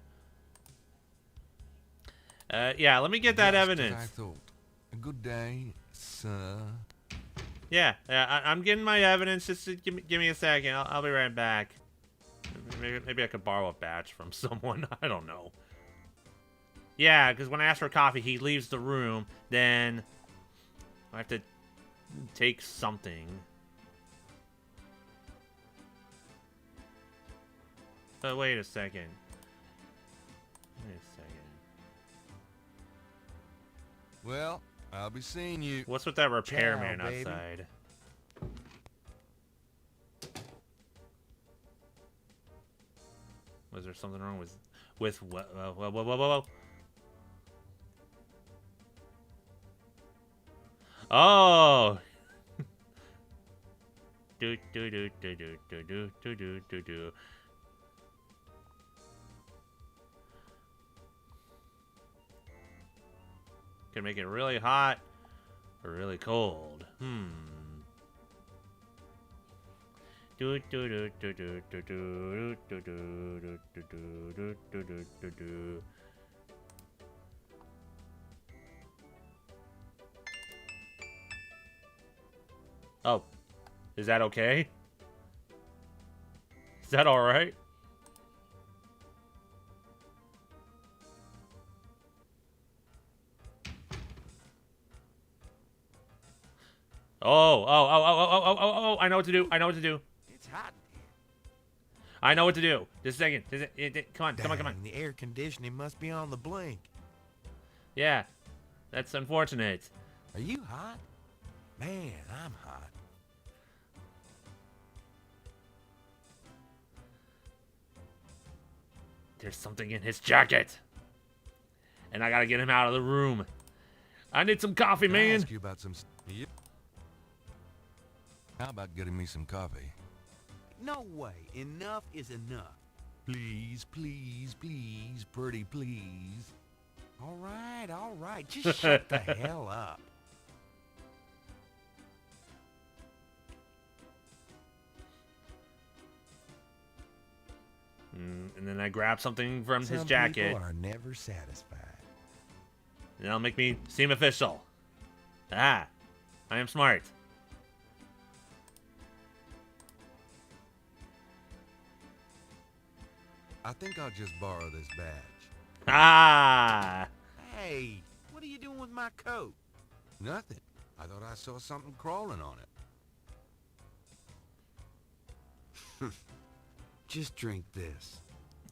Yeah, let me get that Just as evidence. I thought. Good day, sir. Yeah, I'm getting my evidence. Just give me a second. I'll be right back. Maybe I could borrow a batch from someone. I don't know. Yeah, because when I ask for coffee, he leaves the room. Then I have to take something. But wait a second. Wait a second. Well, I'll be seeing you. What's with that repairman Ciao, baby. outside? Was there something wrong with what? Whoa. Oh. do. Can make it really hot or really cold. Oh, is that okay? Is that all right? Oh, I know what to do. I know what to do. It's hot. I know what to do. Just a second. Come on. The air conditioning must be on the blink. Yeah, that's unfortunate. Are you hot? Man, I'm hot. There's something in his jacket. And I gotta get him out of the room. I need some coffee, Can I man. ask you about some... How about getting me some coffee? No way. Enough is enough. Please, please, please, pretty please. All right. Just shut the hell up. And then I grab something from his Some jacket. people are never satisfied. And that'll make me seem official. I am smart. I think I'll just borrow this badge. Hey, what are you doing with my coat? Nothing. I thought I saw something crawling on it. Just drink this.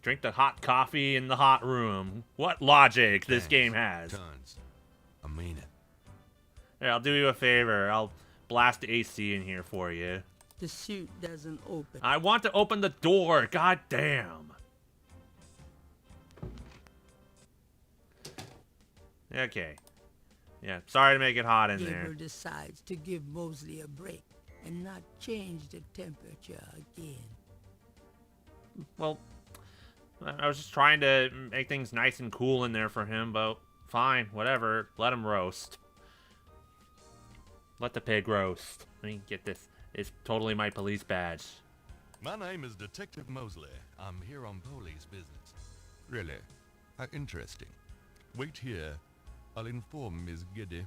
Drink the hot coffee in the hot room. What logic this game has. Tons. I mean it. Here, I'll do you a favor. I'll blast the AC in here for you. The suit doesn't open. I want to open the door. God damn. Okay. Yeah, sorry to make it hot in Gabriel there. decides to give Mosley a break and not change the temperature again. Well, I was just trying to make things nice and cool in there for him, but fine, whatever. Let him roast. Let the pig roast. Let me get this. It's totally my police badge. My name is Detective Mosley. I'm here on police business. Really? How interesting. Wait here. I'll inform Miss Giddy.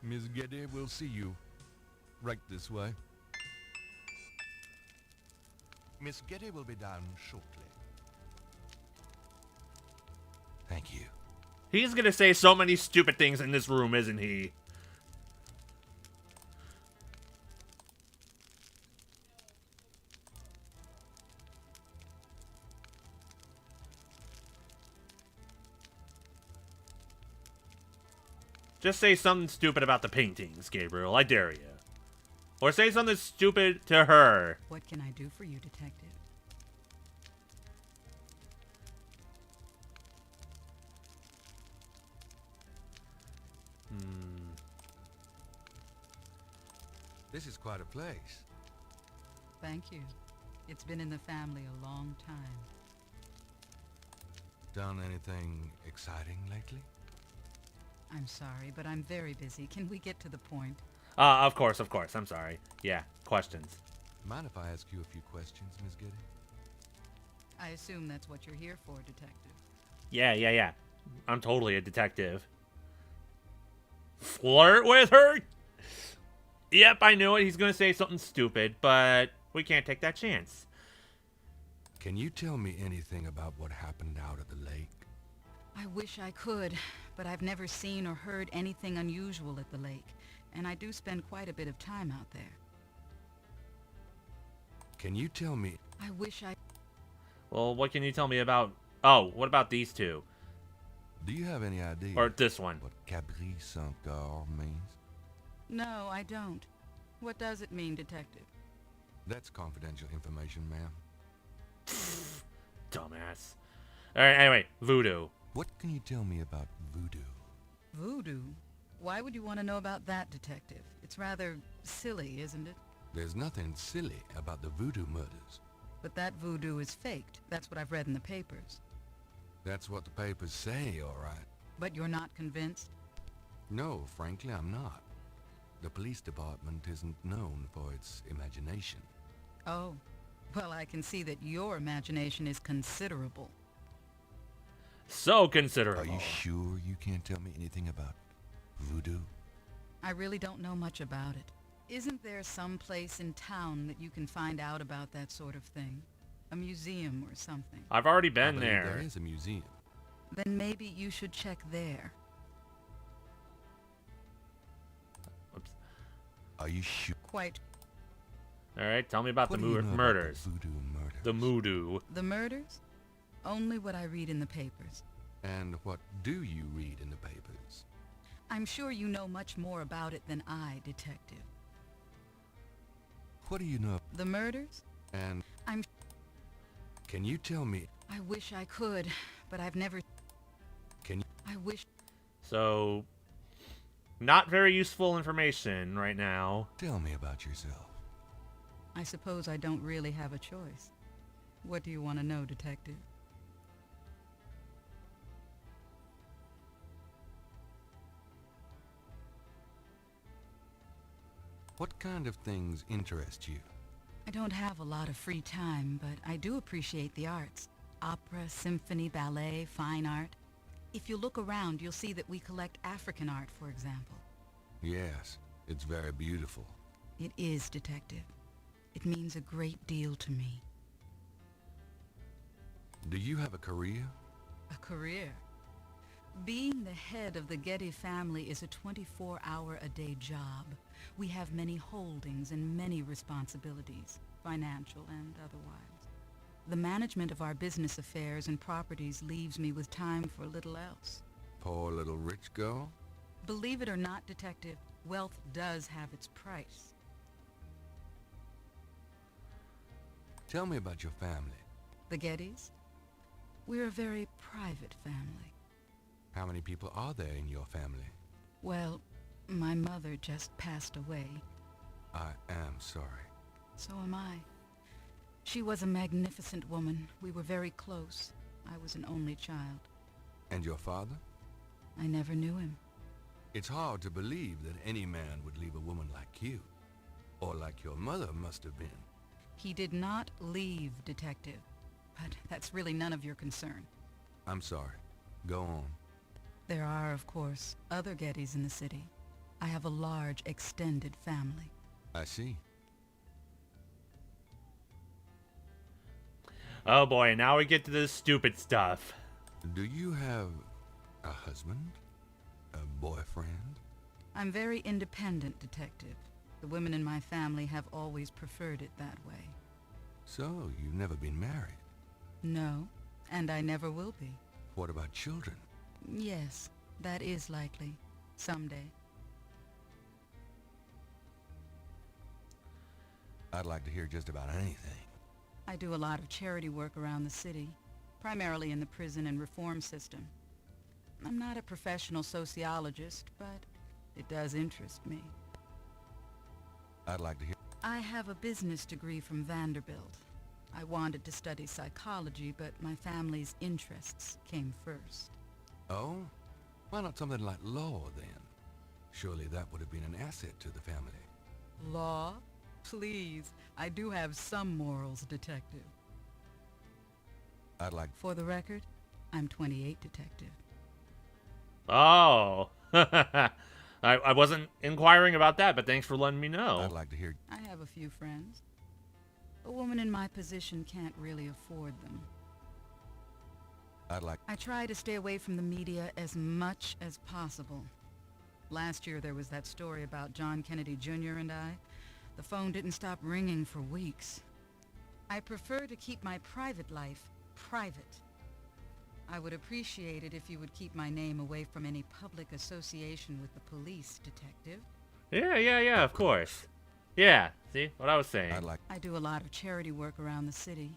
Miss Giddy, we'll see you. Right this way. Miss Giddy will be down shortly. Thank you. He's gonna say so many stupid things in this room, isn't he? Just say something stupid about the paintings, Gabriel. I dare you. Or say something stupid to her. What can I do for you, Detective? This is quite a place. Thank you. It's been in the family a long time. Done anything exciting lately? I'm sorry, but I'm very busy. Can we get to the point? Of course. I'm sorry. Yeah, questions. Mind if I ask you a few questions, Miss Giddy? I assume that's what you're here for, Detective. Yeah. I'm totally a detective. Flirt with her? Yep, I knew it. He's gonna say something stupid, but we can't take that chance. Can you tell me anything about what happened out at the lake? I wish I could, but I've never seen or heard anything unusual at the lake, and I do spend quite a bit of time out there. Can you tell me... I wish I... Well, what can you tell me about... Oh, what about these two? Do you have any idea... Or this one? ...what Cabri Saint-Gar means? No, I don't. What does it mean, Detective? That's confidential information, ma'am. Dumbass. Alright, anyway, voodoo. What can you tell me about voodoo? Voodoo? Why would you want to know about that, Detective? It's rather silly, isn't it? There's nothing silly about the voodoo murders. But that voodoo is faked. That's what I've read in the papers. That's what the papers say, all right. But you're not convinced? No, frankly, I'm not. The police department isn't known for its imagination. Oh. Well, I can see that your imagination is considerable. So considerable. Are you sure you can't tell me anything about voodoo? I really don't know much about it. Isn't there some place in town that you can find out about that sort of thing? A museum or something? I've already been I believe there. There is a museum. Then maybe you should check there. Are you sure? Quite. All right, tell me about What the do you know about murders. the voodoo murders? The voodoo. The murders? Only what I read in the papers. And what do you read in the papers? I'm sure you know much more about it than I, Detective. What do you know? The murders? And I'm... Can you tell me? I wish I could, but I've never... Can you? I wish... So, not very useful information right now. Tell me about yourself. I suppose I don't really have a choice. What do you want to know, Detective? What kind of things interest you? I don't have a lot of free time, but I do appreciate the arts. Opera, symphony, ballet, fine art. If you look around, you'll see that we collect African art, for example. Yes, it's very beautiful. It is, Detective. It means a great deal to me. Do you have a career? A career? Being the head of the Getty family is a 24-hour-a-day job. We have many holdings and many responsibilities, financial and otherwise. The management of our business affairs and properties leaves me with time for little else. Poor little rich girl? Believe it or not, Detective, wealth does have its price. Tell me about your family. The Gettys? We're a very private family. How many people are there in your family? Well, my mother just passed away. I am sorry. So am I. She was a magnificent woman. We were very close. I was an only child. And your father? I never knew him. It's hard to believe that any man would leave a woman like you. Or like your mother must have been. He did not leave, Detective. But that's really none of your concern. I'm sorry. Go on. There are, of course, other Gettys in the city. I have a large, extended family. I see. Oh boy, now we get to the stupid stuff. Do you have a husband? A boyfriend? I'm very independent, Detective. The women in my family have always preferred it that way. So, you've never been married? No, and I never will be. What about children? Yes, that is likely. Someday. I'd like to hear just about anything. I do a lot of charity work around the city, primarily in the prison and reform system. I'm not a professional sociologist, but it does interest me. I'd like to hear... I have a business degree from Vanderbilt. I wanted to study psychology, but my family's interests came first. Oh? Why not something like law, then? Surely that would have been an asset to the family. Law? Please, I do have some morals, Detective. I'd like... For the record, I'm 28, Detective. Oh. I wasn't inquiring about that, but thanks for letting me know. I'd like to hear... I have a few friends. A woman in my position can't really afford them. I'd like... I try to stay away from the media as much as possible. Last year there was that story about John Kennedy Jr. and I. The phone didn't stop ringing for weeks. I prefer to keep my private life private. I would appreciate it if you would keep my name away from any public association with the police, Detective. Yeah, of course. Yeah, see what I was saying. I do a lot of charity work around the city,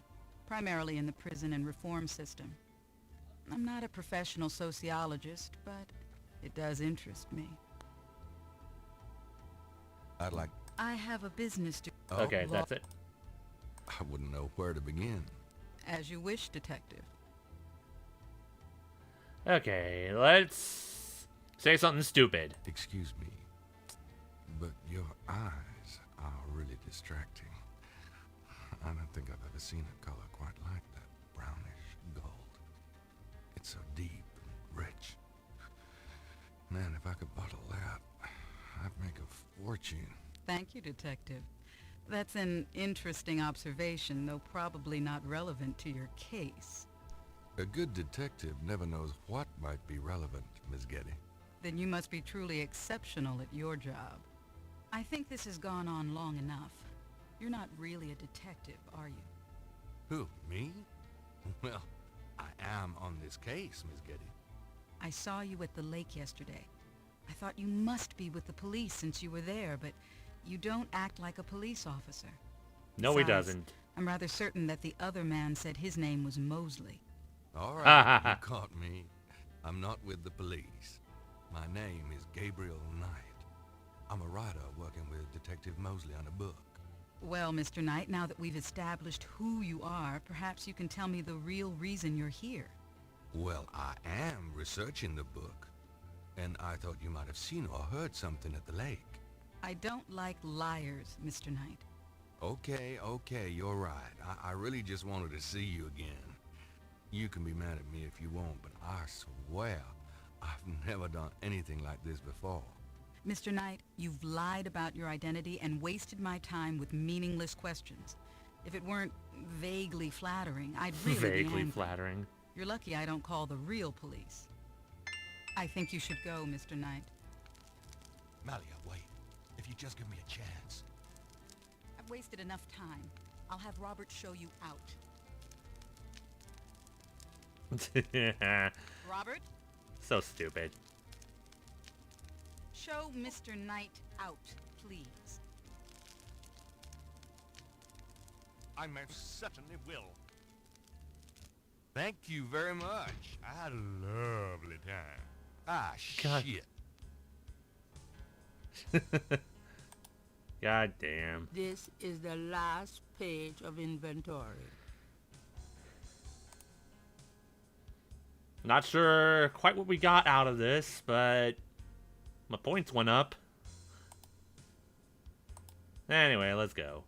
primarily in the prison and reform system. I'm not a professional sociologist, but it does interest me. I'd like... I have a business to... Okay, that's it. I wouldn't know where to begin. As you wish, Detective. Okay, let's say something stupid. Excuse me, but your eyes are really distracting. I don't think I've ever seen a color quite like that. Brownish gold. It's so deep and rich. Man, if I could bottle that, I'd make a fortune. Thank you, Detective. That's an interesting observation, though probably not relevant to your case. A good detective never knows what might be relevant, Miss Getty. Then you must be truly exceptional at your job. I think this has gone on long enough. You're not really a detective, are you? Who, me? Well, I am on this case, Miss Getty. I saw you at the lake yesterday. I thought you must be with the police since you were there, but you don't act like a police officer. No, he Besides, doesn't. I'm rather certain that the other man said his name was Mosley. All right, you caught me. I'm not with the police. My name is Gabriel Knight. I'm a writer working with Detective Mosley on a book. Well, Mr. Knight, now that we've established who you are, perhaps you can tell me the real reason you're here. Well, I am researching the book, and I thought you might have seen or heard something at the lake. I don't like liars, Mr. Knight. Okay, you're right. I really just wanted to see you again. You can be mad at me if you want, but I swear I've never done anything like this before. Mr. Knight, you've lied about your identity and wasted my time with meaningless questions. If it weren't vaguely flattering, I'd really be Vaguely angry. flattering. You're lucky I don't call the real police. I think you should go, Mr. Knight. Malia, wait. If you just give me a chance. I've wasted enough time. I'll have Robert show you out. Robert? So stupid. Show Mr. Knight out, please. I most certainly will. Thank you very much. I had a lovely time. Ah, God. shit. God damn. This is the last page of inventory. Not sure quite what we got out of this, but my points went up. Anyway, let's go.